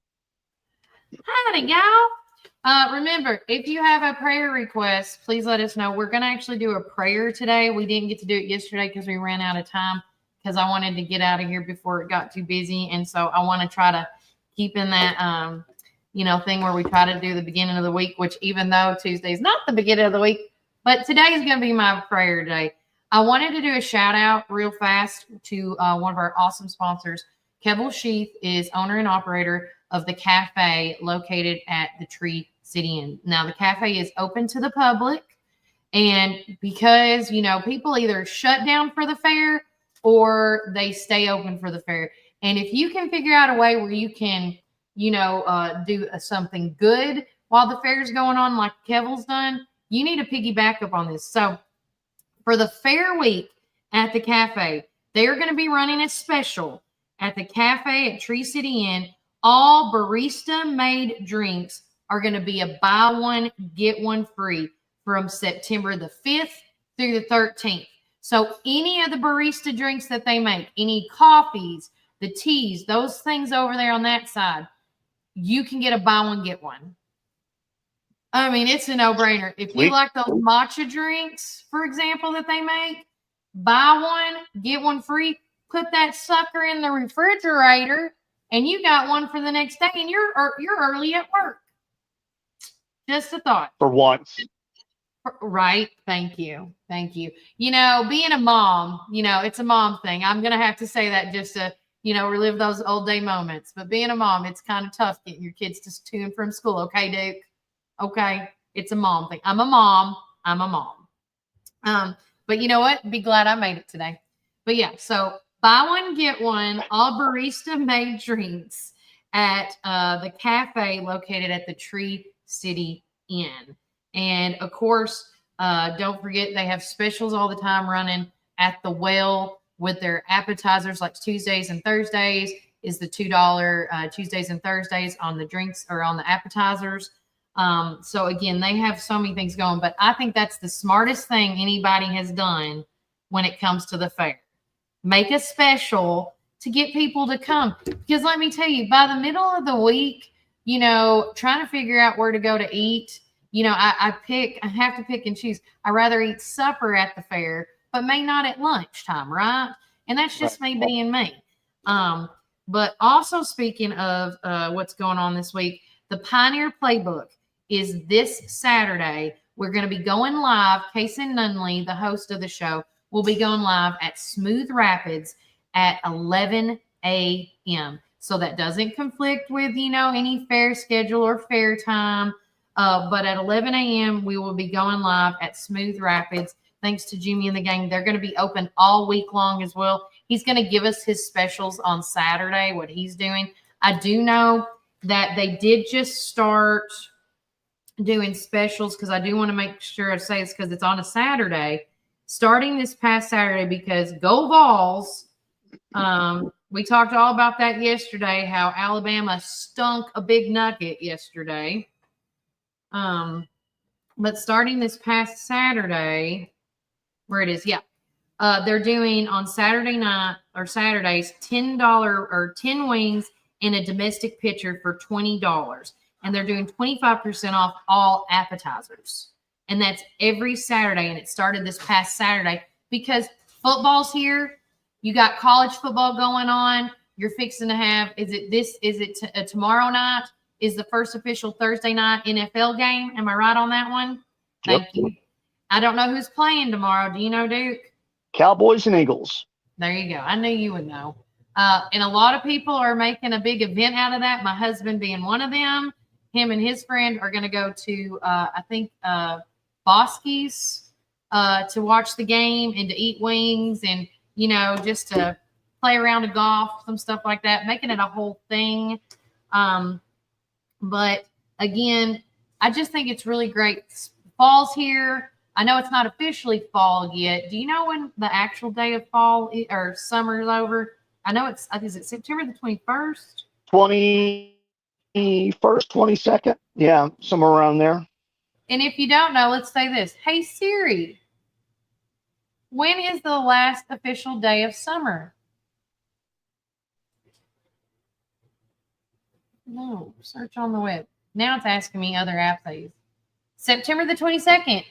Howdy, y'all. Remember, if you have a prayer request, please let us know. We're going to actually do a prayer today. We didn't get to do it yesterday because we ran out of time, because I wanted to get out of here before it got too busy. And so I want to try to keep in that, thing where we try to do the beginning of the week, which even though Tuesday's not the beginning of the week, but today is going to be my prayer day. I wanted to do a shout out real fast to one of our awesome sponsors. Kevel Sheath is owner and operator of the cafe located at the Tree City Inn. Now, the cafe is open to the public, and because, people either shut down for the fair or they stay open for the fair. And if you can figure out a way where you can, do something good while the fair's going on, like Kevel's done, you need to piggyback up on this. So for the fair week at the cafe, they're going to be running a special at the cafe at Tree City Inn. All barista-made drinks are going to be a buy one, get one free from September the 5th through the 13th. So any of the barista drinks that they make, any coffees, the teas, those things over there on that side, you can get a buy one, get one. I mean, it's a no-brainer. If you like those matcha drinks, for example, that they make, buy one, get one free, put that sucker in the refrigerator, and you got one for the next day, and you're early at work. Just a thought. For once. Right. Thank you. Being a mom, it's a mom thing. I'm going to have to say that just to, relive those old day moments. But being a mom, it's kind of tough getting your kids to and from school. Okay, Duke? Okay. It's a mom thing. I'm a mom. But you know what? Be glad I made it today. But yeah, so buy one, get one, all barista made drinks at the cafe located at the Tree City Inn. And of course, don't forget, they have specials all the time running at the Well with their appetizers, like Tuesdays and Thursdays is the $2 Tuesdays and Thursdays on the drinks or on the appetizers. So again, they have so many things going, but I think that's the smartest thing anybody has done when it comes to the fair. Make a special to get people to come. Because let me tell you, by the middle of the week, trying to figure out where to go to eat, I have to pick and choose. I'd rather eat supper at the fair, but may not at lunchtime, right? And that's just me being me. But also speaking of what's going on this week, the Pioneer Playbook is this Saturday. We're going to be going live. Kason Nunley, the host of the show, will be going live at Smooth Rapids at 11 a.m. So that doesn't conflict with, any fair schedule or fair time. But at 11 a.m., we will be going live at Smooth Rapids. Thanks to Jimmy and the gang. They're going to be open all week long as well. He's going to give us his specials on Saturday, what he's doing. I do know that they did just start doing specials, because I do want to make sure I say this, because it's on a Saturday, starting this past Saturday, because Go Vols, We talked all about that yesterday, how Alabama stunk a big nugget yesterday. But starting this past Saturday, where it is, they're doing on Saturday night or Saturdays $10 or 10 wings and a domestic pitcher for $20. And they're doing 25% off all appetizers. And that's every Saturday. And it started this past Saturday because football's here. You got college football going on. You're fixing to have, tomorrow night is the first official Thursday night NFL game. Am I right on that one? Thank you. I don't know who's playing tomorrow. Do you know, Duke? Cowboys and Eagles. There you go. I knew you would know. And a lot of people are making a big event out of that. My husband being one of them. Him and his friend are going to go to, I think, Bosky's to watch the game and to eat wings and, just to play around to golf, some stuff like that, making it a whole thing. But again, I just think it's really great. Fall's here. I know it's not officially fall yet. Do you know when the actual day of fall or summer is over? I know is it September the 21st? 21st, 22nd. Yeah, somewhere around there. And if you don't know, let's say this. Hey, Siri, when is the last official day of summer? No, search on the web. Now it's asking me other apps I use. September the 22nd.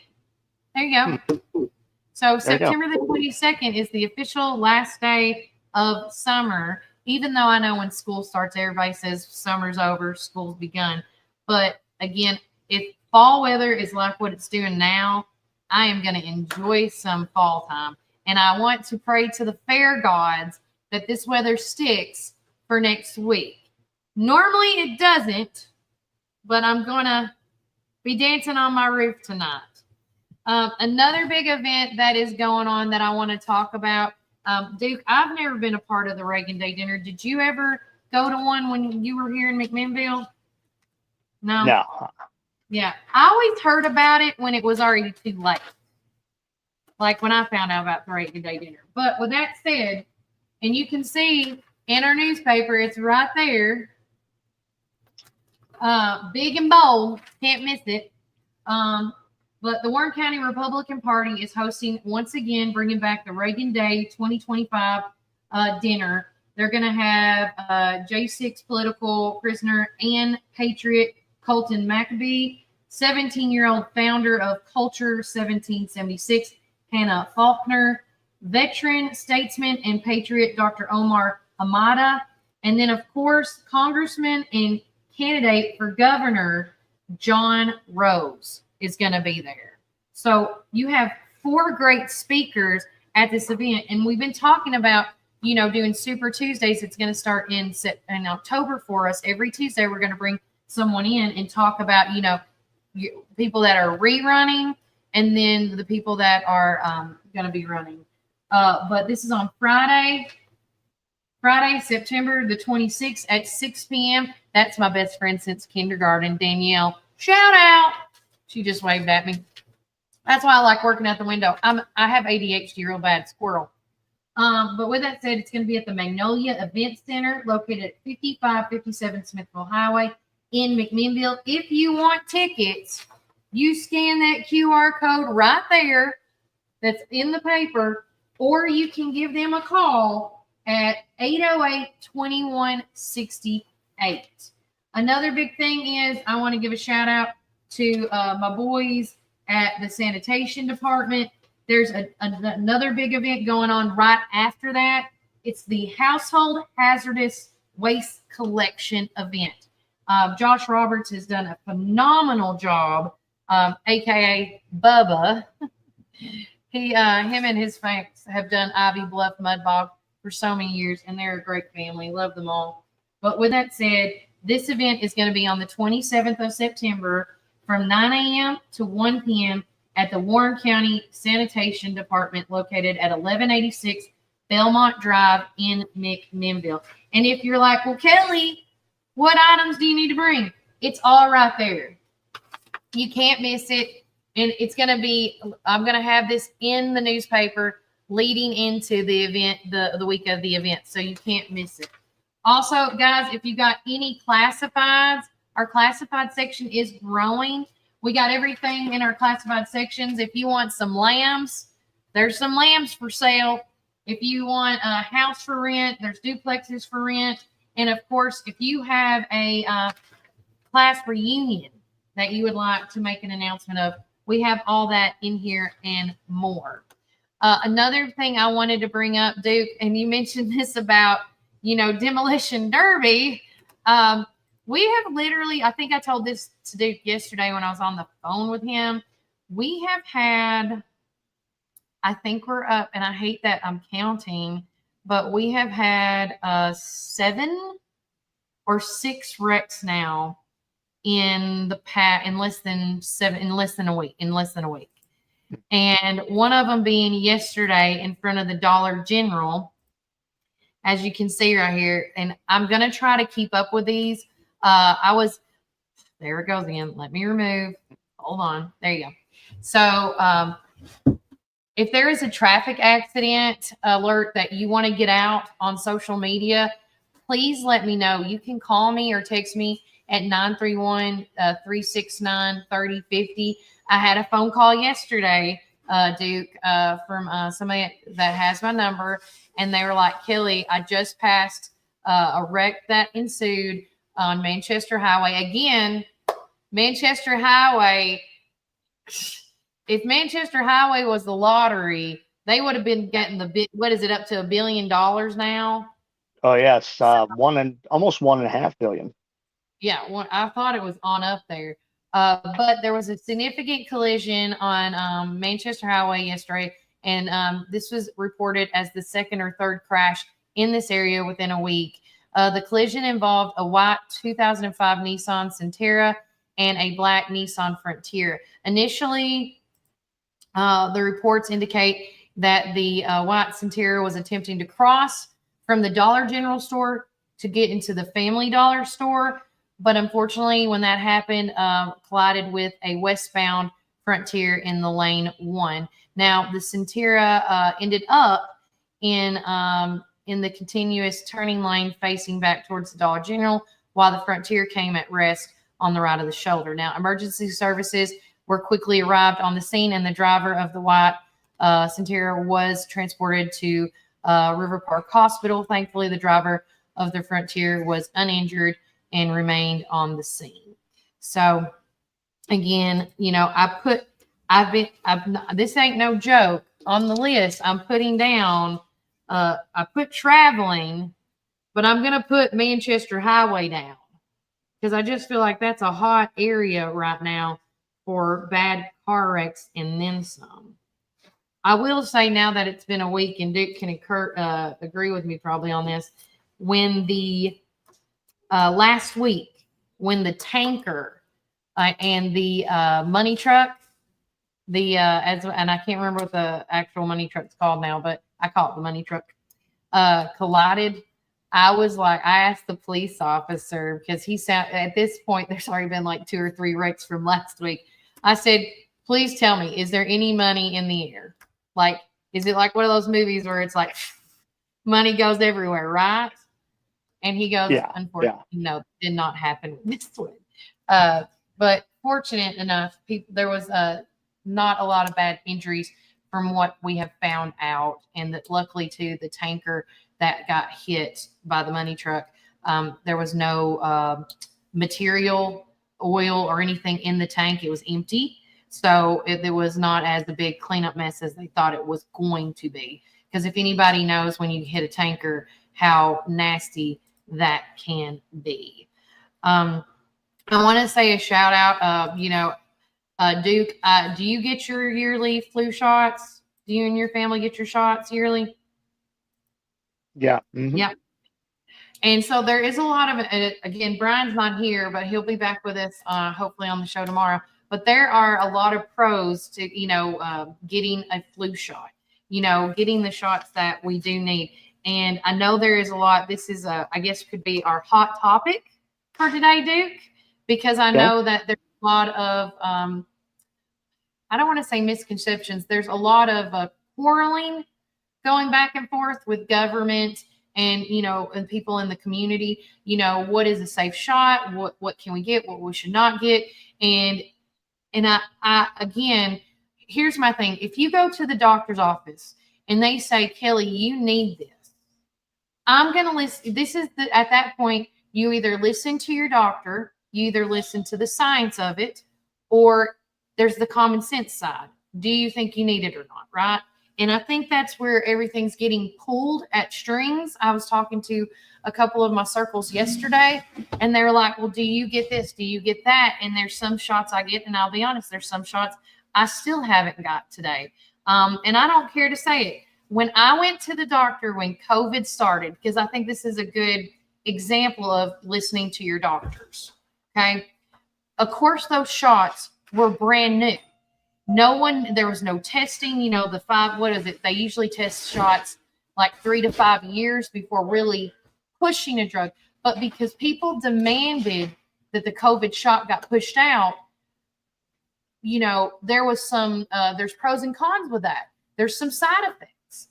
There you go. So September the 22nd is the official last day of summer, even though I know when school starts, everybody says summer's over, school's begun. But again, if fall weather is like what it's doing now, I am going to enjoy some fall time. And I want to pray to the fair gods that this weather sticks for next week. Normally it doesn't, but I'm going to be dancing on my roof tonight. Another big event that is going on that I want to talk about, Duke, I've never been a part of the Reagan Day dinner. Did you ever go to one when you were here in McMinnville? No. No. Yeah. I always heard about it when it was already too late. Like when I found out about the Reagan Day dinner. But with that said, and you can see in our newspaper, it's right there. Big and bold. Can't miss it. But the Warren County Republican Party is hosting, once again, bringing back the Reagan Day 2025 dinner. They're going to have J6 political prisoner and patriot Colton McAbee, 17-year-old founder of Culture 1776, Hannah Faulkner, veteran statesman and patriot Dr. Omar Hamada, and then, of course, Congressman and candidate for governor John Rose is going to be there. So you have 4 great speakers at this event, and we've been talking about, doing Super Tuesdays. It's going to start in October for us. Every Tuesday, we're going to bring someone in and talk about, people that are rerunning and then the people that are going to be running. But this is on Friday, September the 26th at 6 p.m. That's my best friend since kindergarten, Danielle. Shout out. She just waved at me. That's why I like working out the window. I have ADHD, real bad, squirrel. But with that said, it's going to be at the Magnolia Event Center located at 5557 Smithville Highway in McMinnville. If you want tickets, you scan that QR code right there that's in the paper, or you can give them a call at 808-2168. Another big thing is I want to give a shout out to my boys at the sanitation department. There's another big event going on right after that. It's the Household Hazardous Waste Collection event. Josh Roberts has done a phenomenal job, aka Bubba. Him and his folks have done Ivy Bluff Mud Bog for so many years, and they're a great family. Love them all. But with that said, this event is going to be on the 27th of September from 9 a.m. to 1 p.m. at the Warren County Sanitation Department located at 1186 Belmont Drive in McMinnville. And if you're like, well, Kelly, what items do you need to bring? It's all right there. You can't miss it. And it's going to be, I'm going to have this in the newspaper. leading into the event, the week of the event. So you can't miss it. Also, guys, if you got any classifieds, our classified section is growing. We got everything in our classified sections. If you want some lambs, there's some lambs for sale. If you want a house for rent, there's duplexes for rent. And of course, if you have a class reunion that you would like to make an announcement of, we have all that in here and more. Another thing I wanted to bring up, Duke, and you mentioned this about, demolition derby. We have literally, I think I told this to Duke yesterday when I was on the phone with him. We have had, I think we're up, and I hate that I'm counting, but we have had 7 or 6 wrecks now in less than a week. And one of them being yesterday in front of the Dollar General, as you can see right here. And I'm going to try to keep up with these. There it goes again. Let me remove. Hold on. There you go. So if there is a traffic accident alert that you want to get out on social media, please let me know. You can call me or text me at 931-369-3050. I had a phone call yesterday, Duke, from somebody that has my number, and they were like, Kelly, I just passed a wreck that ensued on Manchester Highway. Again, Manchester Highway, if Manchester Highway was the lottery, they would have been getting up to $1 billion now? Oh, yes. Almost $1.5 billion. Yeah, I thought it was on up there. But there was a significant collision on Manchester Highway yesterday, and this was reported as the second or third crash in this area within a week. The collision involved a white 2005 Nissan Centera and a black Nissan Frontier. Initially, the reports indicate that the white Centera was attempting to cross from the Dollar General store to get into the Family Dollar store. But unfortunately, when that happened, collided with a westbound Frontier in the lane 1. Now, the Centera ended up in the continuous turning lane facing back towards the Dollar General, while the Frontier came at rest on the right of the shoulder. Now, emergency services were quickly arrived on the scene, and the driver of the white Centera was transported to River Park Hospital. Thankfully, the driver of the Frontier was uninjured and remained on the scene. So again, this ain't no joke. On the list, I'm putting down, I put traveling, but I'm going to put Manchester Highway down because I just feel like that's a hot area right now for bad car wrecks and then some. I will say now that it's been a week, and Duke can agree with me probably on this, when the last week, when the tanker and the money truck, and I can't remember what the actual money truck's called now, but I call it the money truck, collided, I asked the police officer, because at this point, there's already been like 2 or 3 wrecks from last week. I said, please tell me, is there any money in the air? Like, is it like one of those movies where it's like money goes everywhere, right? And he goes, unfortunately, no, did not happen with this one. But fortunate enough, there was not a lot of bad injuries from what we have found out. And that luckily, too, the tanker that got hit by the money truck, there was no material, oil, or anything in the tank. It was empty. So it was not as a big cleanup mess as they thought it was going to be. Because if anybody knows when you hit a tanker, how nasty that can be. I want to say a shout out, Duke, do you get your yearly flu shots? Do you and your family get your shots yearly? Yeah. Mm-hmm. Yep. And so there is a lot of it. Again, Brian's not here, but he'll be back with us hopefully on the show tomorrow. But there are a lot of pros to, getting a flu shot, getting the shots that we do need. And I know there is a lot. This is, I guess, could be our hot topic for today, Duke, because I know that there's a lot of, I don't want to say misconceptions. There's a lot of quarreling going back and forth with government and, and people in the community, what is a safe shot? What can we get? What we should not get? And I again, here's my thing. If you go to the doctor's office and they say, Kelly, you need this, I'm going to listen. At that point, you either listen to your doctor, you either listen to the science of it, or there's the common sense side. Do you think you need it or not? Right. And I think that's where everything's getting pulled at strings. I was talking to a couple of my circles yesterday, and they were like, well, do you get this? Do you get that? And there's some shots I get, and I'll be honest, there's some shots I still haven't got today. And I don't care to say it. When I went to the doctor when COVID started, because I think this is a good example of listening to your doctors, okay? Of course, those shots were brand new. There was no testing, they usually test shots like 3 to 5 years before really pushing a drug. But because people demanded that the COVID shot got pushed out, there was there's pros and cons with that. There's some side effects.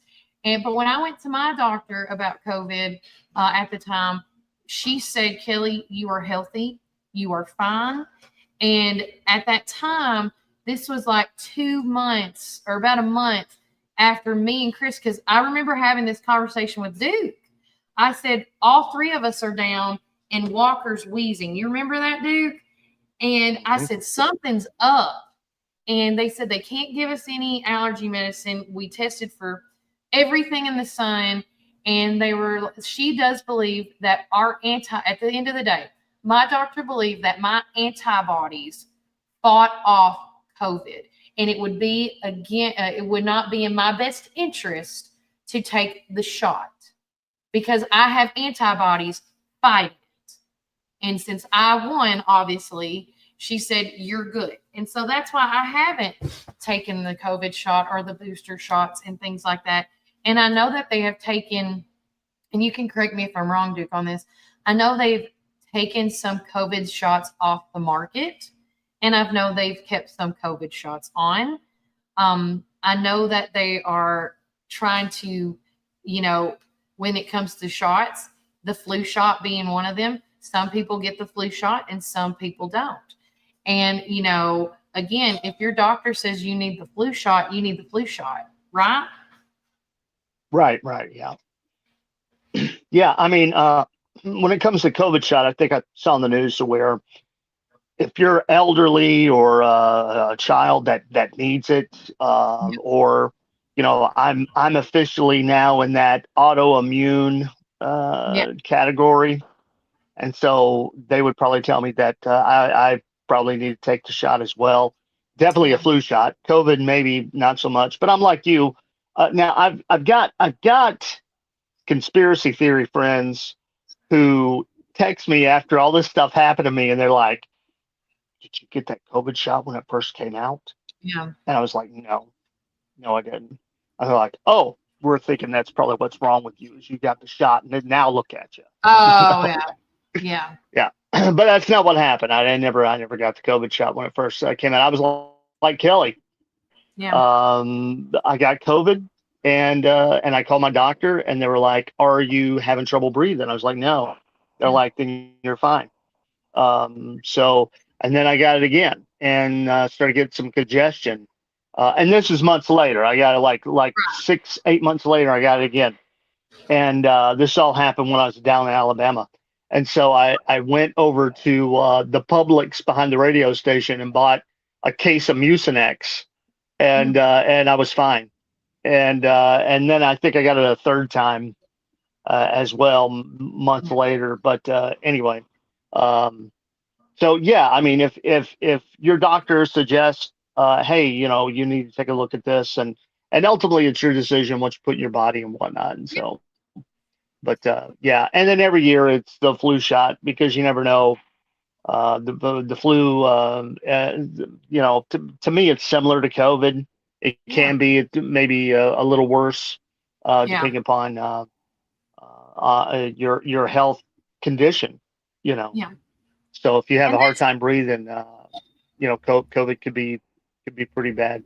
But when I went to my doctor about COVID at the time, she said, Kelly, you are healthy. You are fine. And at that time, this was like 2 months or about a month after me and Chris, because I remember having this conversation with Duke. I said, all 3 of us are down and Walker's wheezing. You remember that, Duke? And I said, something's up. And they said they can't give us any allergy medicine. We tested for everything in the sun. And she does believe that at the end of the day, my doctor believed that my antibodies fought off COVID. And it would be, it would not be in my best interest to take the shot because I have antibodies fighting it. And since I won, obviously, she said, you're good. And so that's why I haven't taken the COVID shot or the booster shots and things like that. And I know that they have taken, and you can correct me if I'm wrong, Duke, on this. I know they've taken some COVID shots off the market. And I know they've kept some COVID shots on. I know that they are trying to, when it comes to shots, the flu shot being one of them, some people get the flu shot and some people don't. And, again, if your doctor says you need the flu shot, you need the flu shot, right? Right. Yeah. Yeah. I mean, when it comes to COVID shot, I think I saw on the news where if you're elderly or a child that needs it, or, I'm officially now in that autoimmune category. And so they would probably tell me that I probably need to take the shot as well. Definitely a flu shot. COVID, maybe not so much, but I'm like you. Now I've got conspiracy theory friends who text me after all this stuff happened to me, and they're like, did you get that COVID shot when it first came out? Yeah. And I was like, no, I didn't. And they're like, oh, we're thinking that's probably what's wrong with you is you got the shot, and then now look at you. Oh, yeah. Yeah. But that's not what happened. I never got the COVID shot when it first came out. I was like Kelly. Yeah. I got COVID, and I called my doctor, and they were like, are you having trouble breathing? I was like, no. They're like, then you're fine. And then I got it again and started getting some congestion. And this is months later. I got it like 6-8 months later. I got it again. And this all happened when I was down in Alabama. And so I went over to the Publix behind the radio station and bought a case of Mucinex, and I was fine. And then I think I got it a third time as well months later. But anyway. So yeah, I mean, if your doctor suggests, hey, you need to take a look at this, and ultimately it's your decision what you put in your body and whatnot. And so, but yeah, and then every year it's the flu shot because you never know. The flu, to me it's similar to COVID. It can be maybe a little worse, depending upon your health condition. Yeah. So if you have a hard time breathing, COVID could be pretty bad.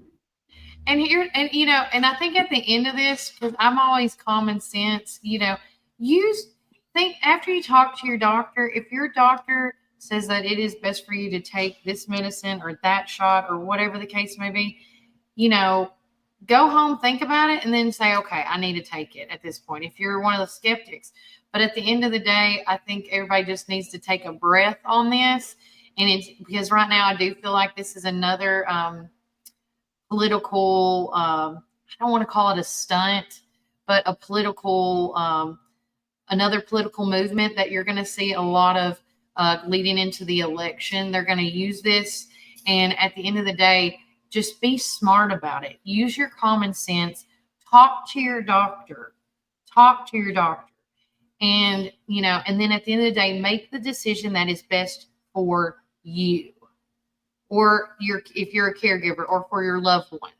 And here, and you know, and I think at the end of this, because I'm always common sense, you know, think after you talk to your doctor, if your doctor says that it is best for you to take this medicine or that shot or whatever the case may be, you know, go home, think about it, and then say, okay, I need to take it at this point. If you're one of the skeptics, but at the end of the day, I think everybody just needs to take a breath on this. And it's because right now I do feel like this is another political, I don't want to call it a stunt, but a political, another political movement that you're going to see a lot of leading into the election. They're going to use this. And at the end of the day, just be smart about it. Use your common sense. Talk to your doctor. And, you know, and then at the end of the day, make the decision that is best for you. Or if you're a caregiver, or for your loved one,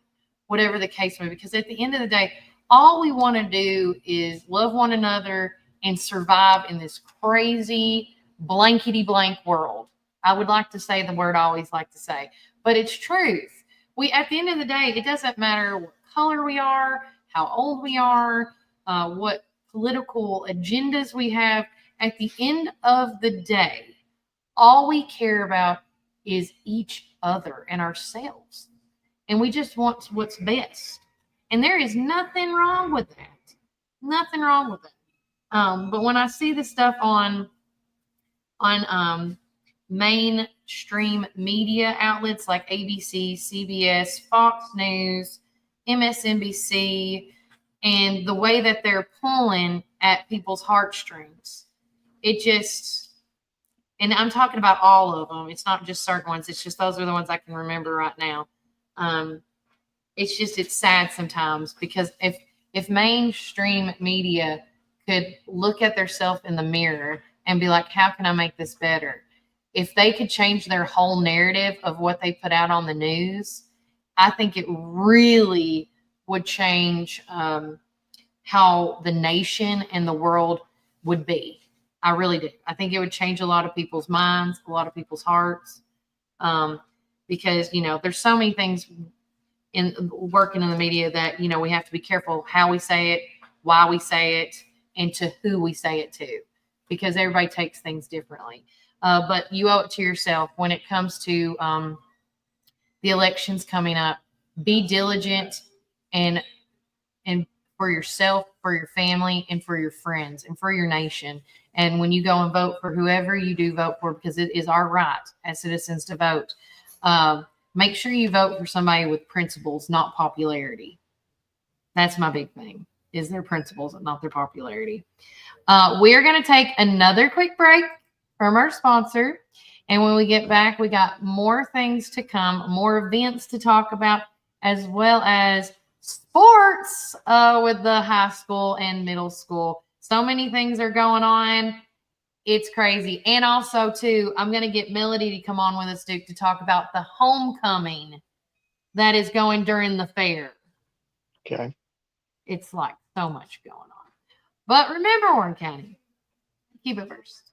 whatever the case may be. Because at the end of the day, all we want to do is love one another and survive in this crazy blankety blank world. I would like to say the word I always like to say, but it's truth. At the end of the day, it doesn't matter what color we are, how old we are, what political agendas we have. At the end of the day, all we care about is each other and ourselves. And we just want what's best. And there is nothing wrong with that. Nothing wrong with it. But when I see the stuff on mainstream media outlets like ABC, CBS, Fox News, MSNBC, and the way that they're pulling at people's heartstrings, it just, and I'm talking about all of them. It's not just certain ones. It's just those are the ones I can remember right now. It's sad sometimes, because if mainstream media could look at themselves in the mirror and be like, how can I make this better? If they could change their whole narrative of what they put out on the news, I think it really would change how the nation and the world would be. I really do. I think it would change a lot of people's minds, a lot of people's hearts, because, you know, there's so many things in working in the media that, you know, we have to be careful how we say it, why we say it, and to who we say it to, because everybody takes things differently. But you owe it to yourself when it comes to the elections coming up. Be diligent and for yourself, for your family, and for your friends, and for your nation. And when you go and vote for whoever you do vote for, because it is our right as citizens to vote, make sure you vote for somebody with principles, not popularity. That's my big thing, is their principles and not their popularity. We're going to take another quick break from our sponsor. And when we get back, we got more things to come, more events to talk about, as well as sports with the high school and middle school. So many things are going on. It's crazy. And also, too, I'm going to get Melody to come on with us, Duke, to talk about the homecoming that is going during the fair. Okay. It's like so much going on. But remember, Warren County, keep it first.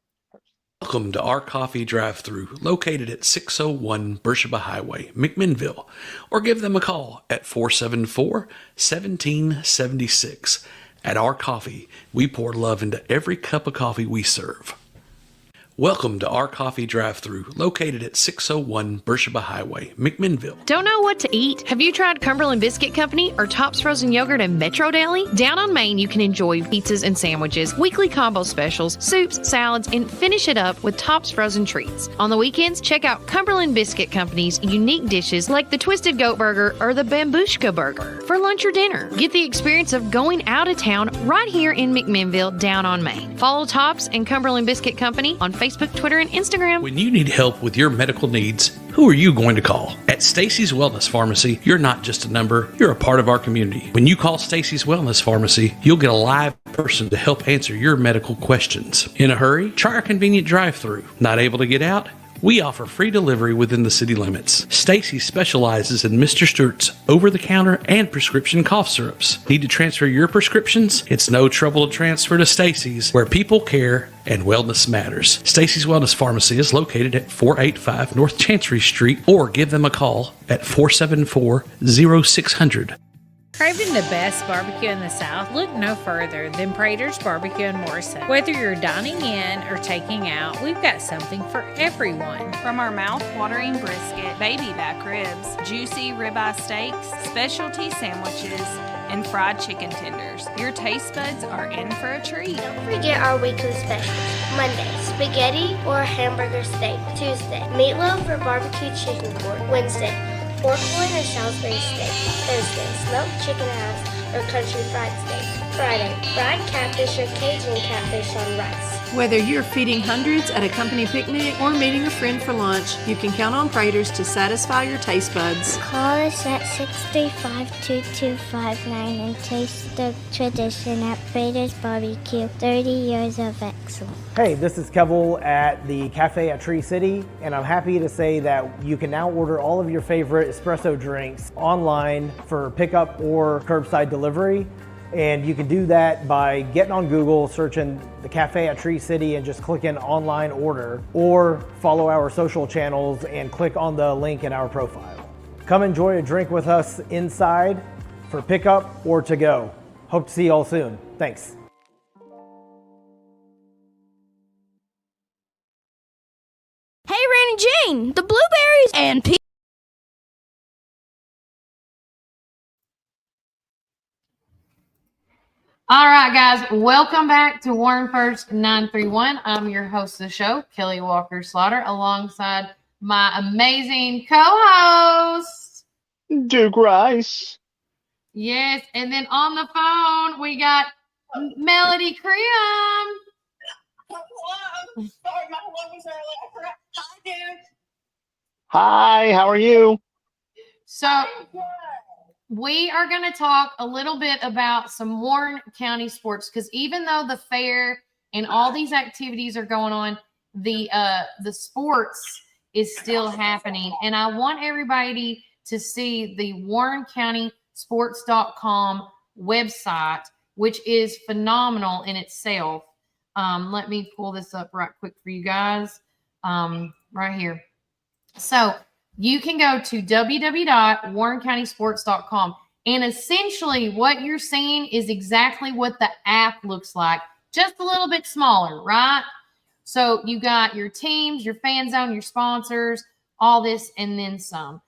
Welcome to our coffee drive-thru, located at 601 Beersheba Highway, McMinnville, or give them a call at 474-1776. At Our Coffee, we pour love into every cup of coffee we serve. Welcome to our coffee drive-thru, located at 601 Beersheba Highway, McMinnville. Don't know what to eat? Have you tried Cumberland Biscuit Company or Tops Frozen Yogurt and Metro Deli? Down on Main, you can enjoy pizzas and sandwiches, weekly combo specials, soups, salads, and finish it up with Tops Frozen Treats. On the weekends, check out Cumberland Biscuit Company's unique dishes like the Twisted Goat Burger or the Bambushka Burger. For lunch or dinner, get the experience of going out of town right here in McMinnville, down on Main. Follow Tops and Cumberland Biscuit Company on Facebook, Twitter, and Instagram. When you need help with your medical needs, who are you going to call? At Stacy's Wellness Pharmacy, you're not just a number, you're a part of our community. When you call Stacy's Wellness Pharmacy, you'll get a live person to help answer your medical questions. In a hurry? Try our convenient drive-thru. Not able to get out? We offer free delivery within the city limits. Stacy specializes in Mr. Stewart's over-the-counter and prescription cough syrups. Need to transfer your prescriptions? It's no trouble to transfer to Stacy's, where people care and wellness matters. Stacy's Wellness Pharmacy is located at 485 North Chancery Street, or give them a call at 474-0600. Craving the best barbecue in the South? Look no further than Prater's Barbecue in Morrison. Whether you're dining in or taking out, we've got something for everyone. From our mouth-watering brisket, baby back ribs, juicy ribeye steaks, specialty sandwiches, and fried chicken tenders, your taste buds are in for a treat. Don't forget our weekly specials. Monday, spaghetti or hamburger steak. Tuesday, meatloaf or barbecue chicken court. Wednesday, pork loin or Salisbury steak. Thursday, smoked chicken halves or country fried steak. Friday, fried catfish or Cajun catfish on rice. Whether you're feeding hundreds at a company picnic or meeting a friend for lunch, you can count on Prater's to satisfy your taste buds. Call us at 635-2259 and taste the tradition at Prater's Barbecue. 30 years of excellence. Hey, this is Kevel at the Cafe at Tree City, and I'm happy to say that you can now order all of your favorite espresso drinks online for pickup or curbside delivery. And you can do that by getting on Google, searching the Cafe at Tree City and just clicking online order, or follow our social channels and click on the link in our profile. Come enjoy a drink with us inside for pickup or to go. Hope to see you all soon. Thanks. Hey, Randy Jane, the blueberries and peas. All right, guys, welcome back to Warren First 931. I'm your host of the show, Kelly Walker Slaughter, alongside my amazing co-host, Duke Rice. Yes, and then on the phone, we got Melody Cream. Hi, how are you? So we are going to talk a little bit about some Warren County sports, because even though the fair and all these activities are going on, the sports is still happening. And I want everybody to see the warrencountysports.com website, which is phenomenal in itself. Let me pull this up right quick for you guys right here. So you can go to www.warrencountysports.com, and essentially what you're seeing is exactly what the app looks like, just a little bit smaller, right? So you got your teams, your fan zone, your sponsors, all this, and then some.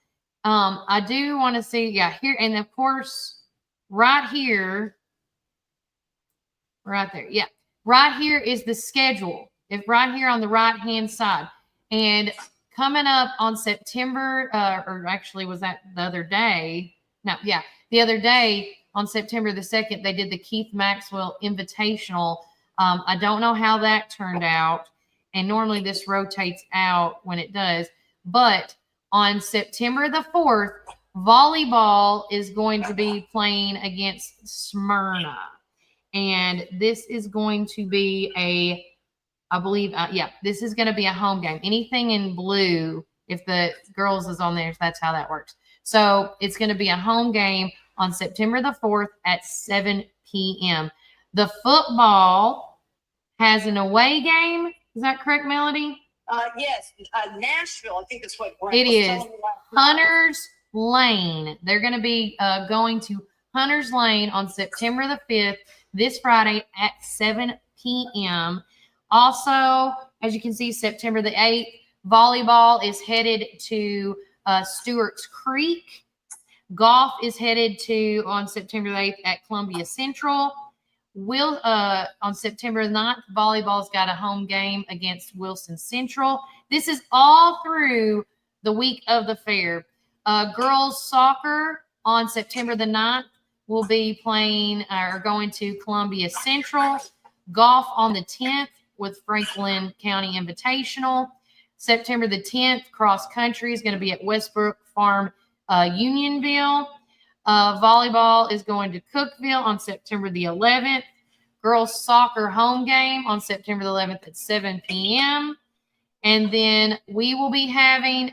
I do want to see, here, and of course, right here, right there, right here is the schedule. It's right here on the right-hand side. And coming up on September, or actually was that the other day? No, the other day on September the 2nd, they did the Keith Maxwell Invitational. I don't know how that turned out, and normally this rotates out when it does. But on September the 4th, volleyball is going to be playing against Smyrna. And this is going to be I believe, this is going to be a home game. Anything in blue, if the girls is on there, that's how that works. So it's going to be a home game on September the 4th at 7 p.m. The football has an away game. Is that correct, Melody? Yes, Nashville, I think that's what it is. Hunters Lane. They're going to be going to Hunters Lane on September the 5th, this Friday at 7 p.m. Also, as you can see, September the 8th, volleyball is headed to Stewart's Creek. Golf is headed to, on September the 8th, at Columbia Central. On September the 9th, volleyball's got a home game against Wilson Central. This is all through the week of the fair. Girls soccer on September the 9th will be playing or going to Columbia Central. Golf on the 10th with Franklin County Invitational. September the 10th, cross country is going to be at Westbrook Farm, Unionville. Volleyball is going to Cookville on September the 11th. Girls soccer home game on September the 11th at 7 p.m. And then we will be having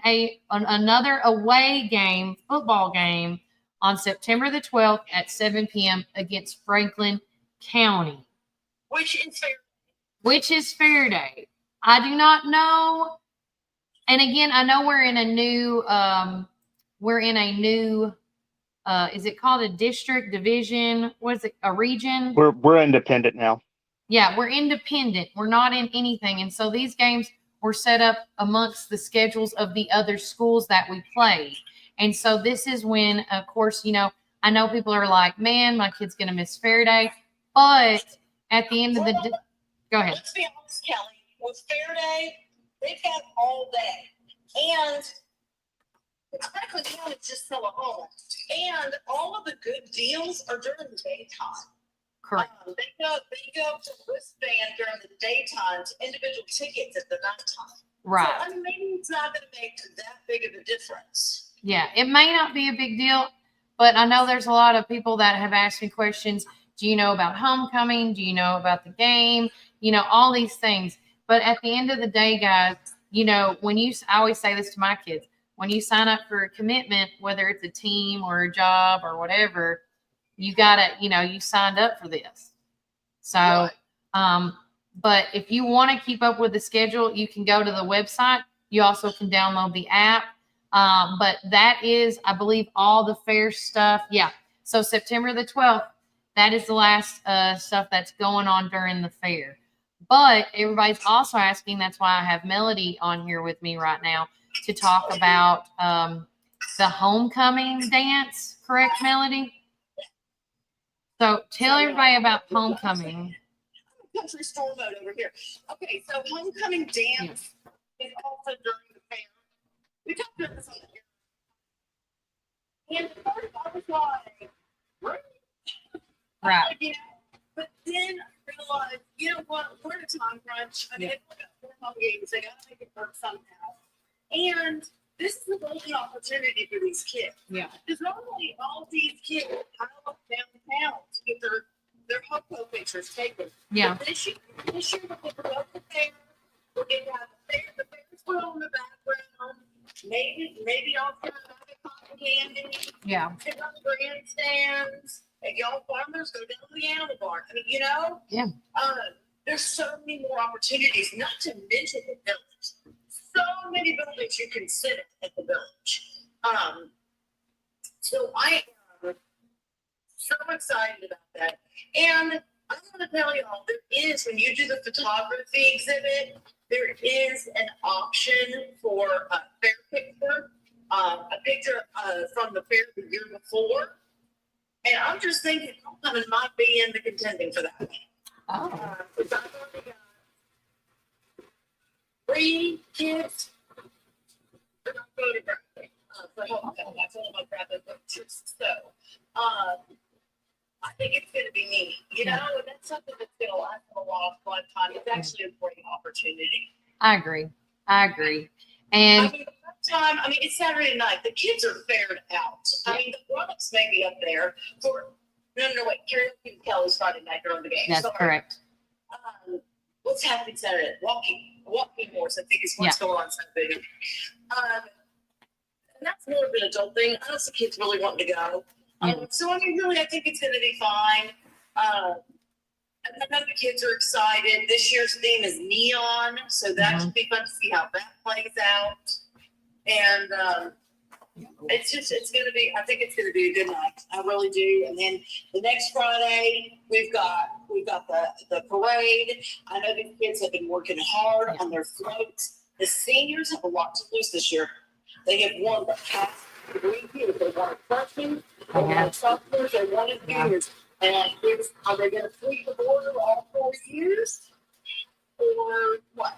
another away game, football game, on September the 12th at 7 p.m. against Franklin County. Which is Fair Day. I do not know. And again, I know we're in a new, is it called a district, division? What is it? A region? We're independent now. Yeah, we're independent. We're not in anything. And so these games were set up amongst the schedules of the other schools that we played. And so this is when, of course, I know people are like, man, my kid's going to miss Fair Day. But at the end of the day, go ahead. Let's be honest, Kelly. With Fair Day, they've got all day. And Franklin County just sell a home. And all of the good deals are during the daytime. Correct. They go to wristband during the daytime to individual tickets at the nighttime. Right. So, maybe it's not going to make that big of a difference. Yeah, it may not be a big deal, but I know there's a lot of people that have asked me questions. Do you know about homecoming? Do you know about the game? All these things. But at the end of the day, guys, I always say this to my kids, when you sign up for a commitment, whether it's a team or a job or whatever, you gotta, you signed up for this. So, but if you want to keep up with the schedule, you can go to the website. You also can download the app. But that is, I believe, all the fair stuff. Yeah. So September the 12th, that is the last stuff that's going on during the fair. But everybody's also asking, that's why I have Melody on here with me right now to talk about the homecoming dance. Correct, Melody? So tell everybody about homecoming. Country store mode over here. Okay, so homecoming dance is also during the fair. We talked about this on the air. And at first I was like, right. But then I realized, you know what, we're in a time crunch. I mean, they've got 4 home games. They got to make it work somehow. And this is a golden opportunity for these kids. Yeah. Because normally all these kids pile up downtown to get their hopo pictures taken. Yeah. But this year we're going to the fair. We're going to have the fair's well in the background. Maybe I'll have a cotton candy. Yeah. Sit on the grandstands. And y'all farmers go down to the animal barn. I mean, Yeah. There's so many more opportunities, not to mention the village. So many buildings you can sit at the village. So I am so excited about that. And I want to tell y'all, there is, when you do the photography exhibit, there is an option for a fair picture, from the fair the year before. And I'm just thinking homecoming might be in the contending for that. Oh. Because I've already got 3 kids. They're not photographing for homecoming. I told them I'd grab their pictures. So I think it's going to be neat. And that's something that's going to last a while, lifetime. It's actually a great opportunity. I agree. And it's Saturday night. The kids are fared out. I mean, the grown-ups may be up there for wait, karaoke and Kelly's Friday night during the game. that's correct. What's happening Saturday? Walking horse, I think is what's going on Saturday. And that's more of an adult thing. I don't see kids really wanting to go. So really, I think it's going to be fine. And I know the kids are excited. This year's theme is neon, so that should be fun to see how that plays out. And it's going to be, I think it's going to be a good night. I really do. And then the next Friday, we've got the parade. I know these kids have been working hard on their floats. The seniors have a lot to lose this year. They have won the past 3 years. They won freshmen, they won sophomores, they won juniors. And are they going to sweep the border all 4 years? Or what?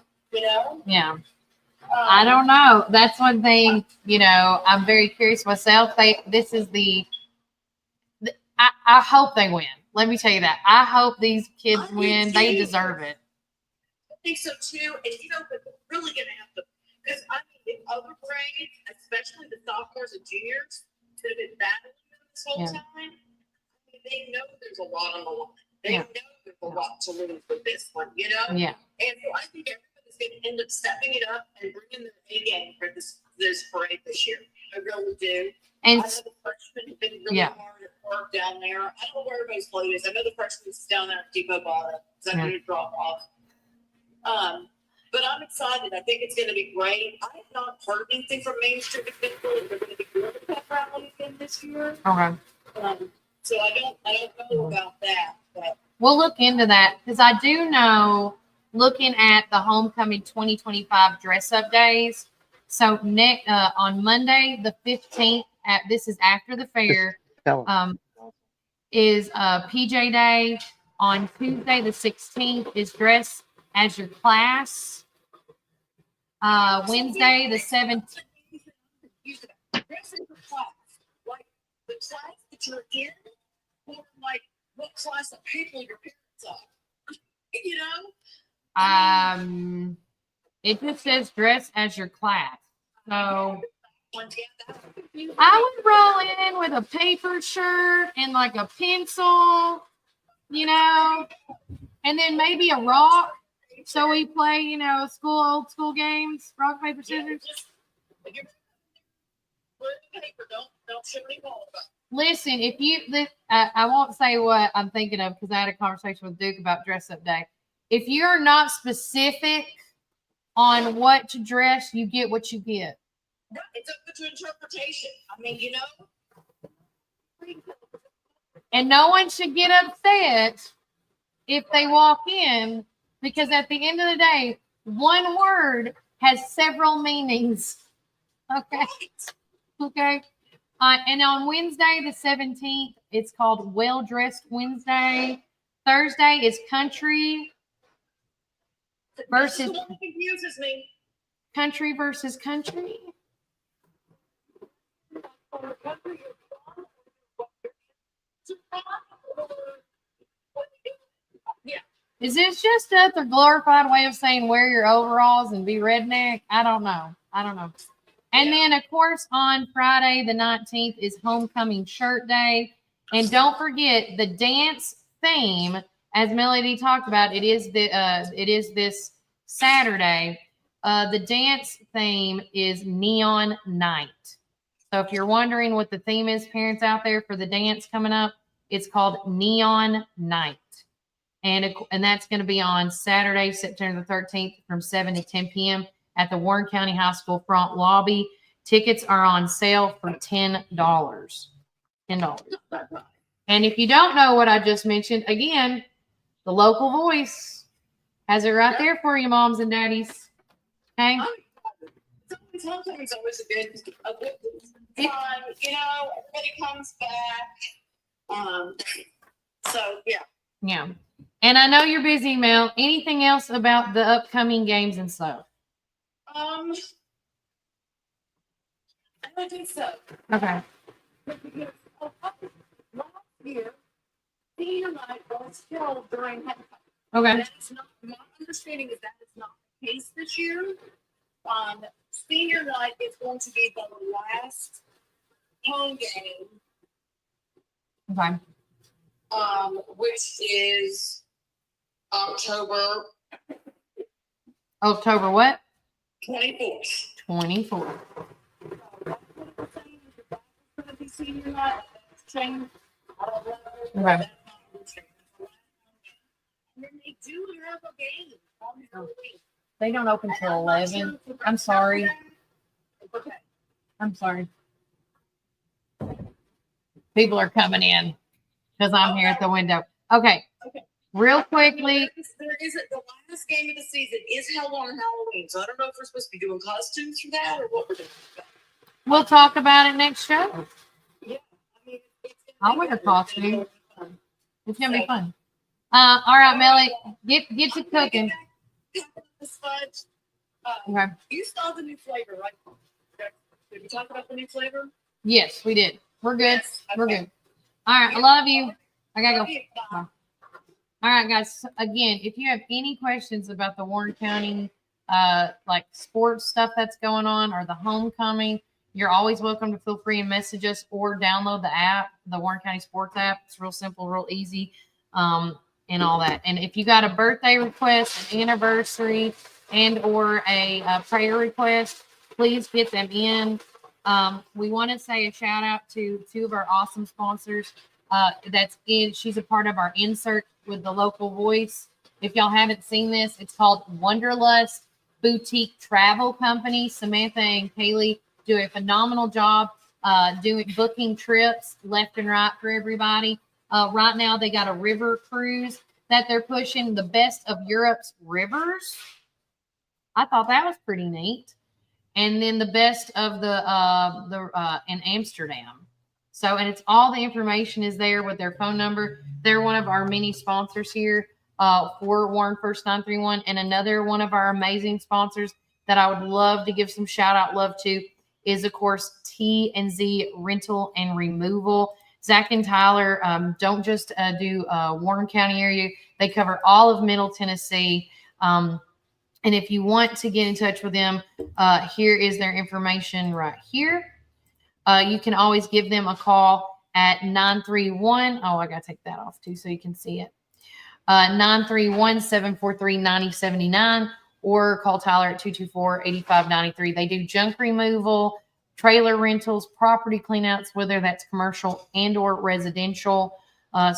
Yeah. I don't know. That's one thing, I'm very curious myself. This is I hope they win. Let me tell you that. I hope these kids win. They deserve it. I think so too. And but they're really going to have to, because in other grades, especially the sophomores and juniors, that have been battling this whole time, they know there's a lot on the line. They know there's a lot to lose with this one, Yeah. And so I think everybody's going to end up stepping it up and bringing their A game for this parade this year. I really do. And I know the freshmen have been really hard at work down there. I don't know where everybody's float is. I know the freshmen is down there at Depot Bottom. Is that going to drop off? But I'm excited. I think it's going to be great. I have not heard anything from Main Street officials. They're going to be doing the pep rally again this year. Okay. So I don't know about that, but We'll look into that because I do know, looking at the homecoming 2025 dress up days. So on Monday the 15th, this is after the fair, is PJ Day. On Tuesday the 16th is dress as your class. Wednesday the 17th. dress in your class, like the class that you're in, or like what class of people your parents are. You know? It just says dress as your class. So I would roll in with a paper shirt and like a pencil, you know, and then maybe a rock. So we play, you know, old school games, rock, paper, scissors. Don't show me all about it. Listen, I won't say what I'm thinking of because I had a conversation with Duke about dress up day. If you're not specific on what to dress, you get what you get. Right, it's up to interpretation. I mean, you know. And no one should get upset if they walk in, because at the end of the day, one word has several meanings. Okay. Okay. And on Wednesday, the 17th, it's called Well Dressed Wednesday. Thursday is country versus confuses me. Country versus country. Yeah. Is this just a glorified way of saying wear your overalls and be redneck? I don't know. And then, of course, on Friday, the 19th, is Homecoming Shirt Day. And don't forget the dance theme, as Melody talked about, it is this Saturday. The dance theme is Neon Night. So if you're wondering what the theme is, parents out there, for the dance coming up, it's called Neon Night. And that's going to be on Saturday, September the 13th from 7 to 10 p.m. at the Warren County High School front lobby. Tickets are on sale for $10. $10. And if you don't know what I just mentioned, again, the local voice has it right there for you, moms and daddies. Okay? Homecoming's always a good time. You know, everybody comes back. So, yeah. Yeah. And I know you're busy, Mel. Anything else about the upcoming games and stuff? I don't think so. Okay. Last year, senior night was held during homecoming. Okay. That is not, my understanding is that is not the case this year. Senior night is going to be the last home game. Okay. Which is October what? 24th. 24th. Senior night, change. Okay. And then they do have a game on Halloween. They don't open till 11. I'm sorry. Okay. I'm sorry. People are coming in because I'm here at the window. Okay. Real quickly. There isn't, the last game of the season is held on Halloween. So I don't know if we're supposed to be doing costumes for that or what we're doing. We'll talk about it next show. Yeah. I mean, I'll wear a costume. It's going to be fun. All right, Melly. Get to cooking. This fudge. Okay. You saw the new flavor, right? Did we talk about the new flavor? Yes, we did. We're good. Yes, We're okay. good. All right. I love you. I got to go. Bye. All right, guys. Again, if you have any questions about the Warren County, like sports stuff that's going on or the homecoming, you're always welcome to feel free and message us or download the app, the Warren County Sports app. It's real simple, real easy, and all that. And if you got a birthday request, an anniversary, and or a prayer request, please get them in. We want to say a shout out to two of our awesome sponsors. She's a part of our insert with the local voice. If y'all haven't seen this, it's called Wanderlust Boutique Travel Company. Samantha and Kaylee do a phenomenal job booking trips left and right for everybody. Right now, they got a river cruise that they're pushing, the best of Europe's rivers. I thought that was pretty neat. And then the best of in Amsterdam. So, and it's all the information is there with their phone number. They're one of our many sponsors here for Warren First 931. And another one of our amazing sponsors that I would love to give some shout out love to is, of course, T&Z Rental and Removal. Zach and Tyler don't just do Warren County area. They cover all of Middle Tennessee. And if you want to get in touch with them, here is their information right here. You can always give them a call at 931. Oh, I got to take that off too so you can see it. 931-743-9079 or call Tyler at 224-8593. They do junk removal, trailer rentals, property cleanouts, whether that's commercial and or residential.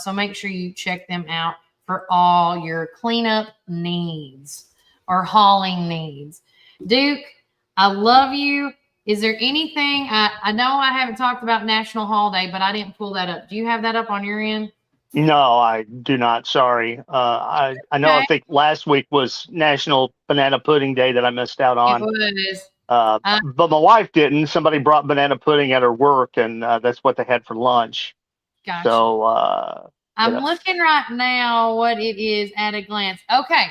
So make sure you check them out for all your cleanup needs or hauling needs. Duke, I love you. Is there anything, I know I haven't talked about National Holiday, but I didn't pull that up. Do you have that up on your end? No, I do not. Sorry. I know. Okay. I think last week was National Banana Pudding Day that I missed out on. It was. But my wife didn't. Somebody brought banana pudding at her work, and that's what they had for lunch. Gotcha. So I'm looking right now what it is at a glance. Okay.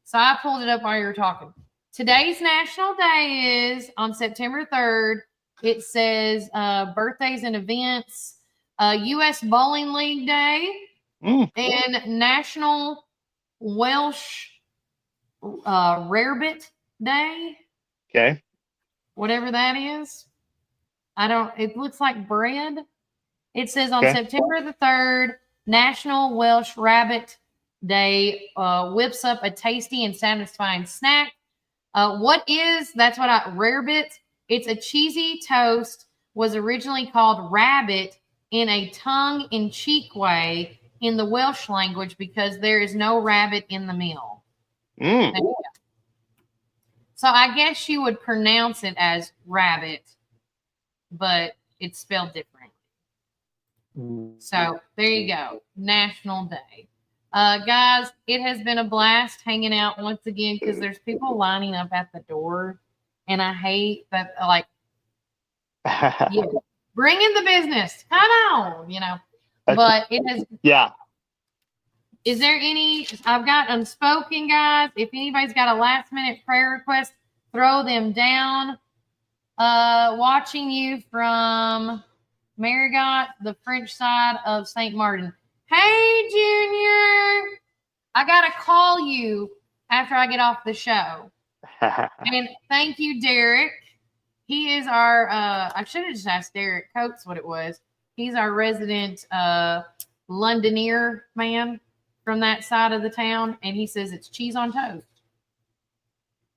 So I pulled it up while you were talking. Today's National Day is on September 3rd. It says birthdays and events, U.S. Bowling League Day, and National Welsh Rarebit Day. Okay. Whatever that is. It looks like bread. It says on September the 3rd, National Welsh Rabbit Day whips up a tasty and satisfying snack. Rarebit? It's a cheesy toast, was originally called rabbit in a tongue-in-cheek way in the Welsh language because there is no rabbit in the meal. There you go. So I guess you would pronounce it as rabbit, but it's spelled different. So there you go. National Day. Guys, it has been a blast hanging out once again because there's people lining up at the door, and I hate that. Like, yeah, bring in the business. Come on, But it has. Yeah. Is there any? I've got unspoken, guys. If anybody's got a last-minute prayer request, throw them down. Watching you from Marigot, the French side of St. Martin. Hey, Junior, I got to call you after I get off the show. And thank you, Derek. He is our, I should have just asked Derek Coates what it was. He's our resident Londoner man from that side of the town. And he says it's cheese on toast.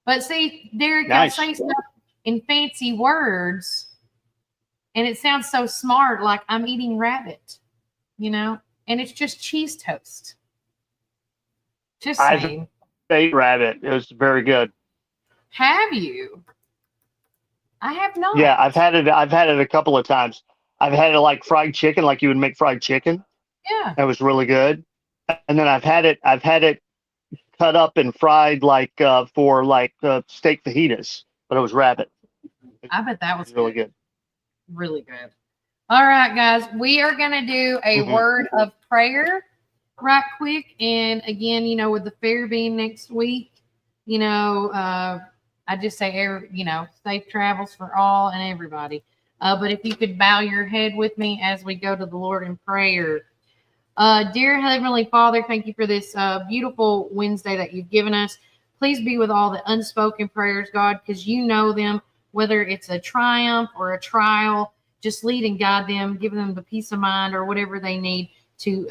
But see, Derek, nice. I say stuff in fancy words. And it sounds so smart, like I'm eating rabbit, And it's just cheese toast. Just saying. I ate rabbit. It was very good. Have you? I have not. Yeah, I've had it a couple of times. I've had it like fried chicken, like you would make fried chicken. Yeah. That was really good. And then I've had it cut up and fried for steak fajitas, but it was rabbit. I bet that was really good. Really good. All right, guys, we are going to do a word of prayer right quick. And again, with the fair being next week, I just say, safe travels for all and everybody. But if you could bow your head with me as we go to the Lord in prayer. Dear Heavenly Father, thank you for this beautiful Wednesday that you've given us. Please be with all the unspoken prayers, God, because you know them, whether it's a triumph or a trial. Just lead and guide them, give them the peace of mind or whatever they need to,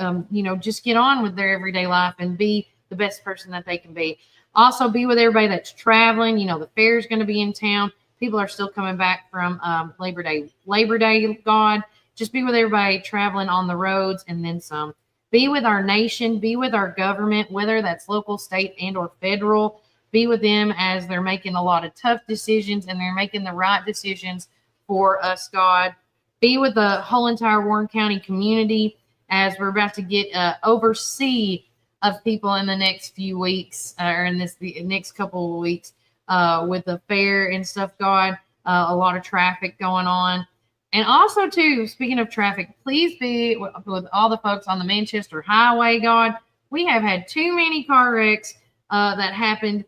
just get on with their everyday life and be the best person that they can be. Also, be with everybody that's traveling. You know, the fair is going to be in town. People are still coming back from Labor Day, God. Just be with everybody traveling on the roads and then some. Be with our nation. Be with our government, whether that's local, state, and or federal. Be with them as they're making a lot of tough decisions and they're making the right decisions for us, God. Be with the whole entire Warren County community as we're about to get oversee of people in the next few weeks or in the next couple of weeks with the fair and stuff, God. A lot of traffic going on. And also, too, speaking of traffic, please be with all the folks on the Manchester Highway, God. We have had too many car wrecks that happened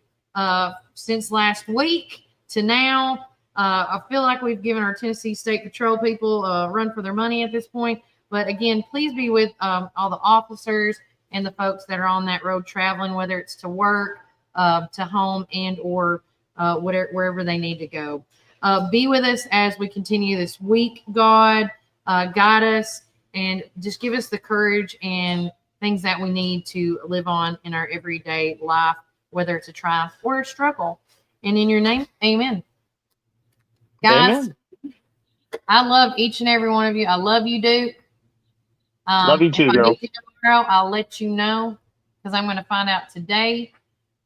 since last week to now. I feel like we've given our Tennessee State Patrol people a run for their money at this point. But again, please be with all the officers and the folks that are on that road traveling, whether it's to work, to home, and or wherever they need to go. Be with us as we continue this week, God. Guide us and just give us the courage and things that we need to live on in our everyday life, whether it's a triumph or a struggle. And in your name, amen. Guys, amen. I love each and every one of you. I love you, Duke. Love you too, girl. Tomorrow, I'll let you know because I'm going to find out today.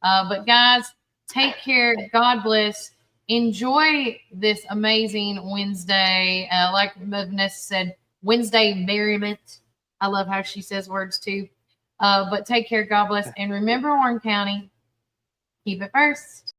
But guys, take care. God bless. Enjoy this amazing Wednesday. Like Vanessa said, Wednesday Merriment. I love how she says words too. But take care. God bless. And remember, Warren County, keep it first.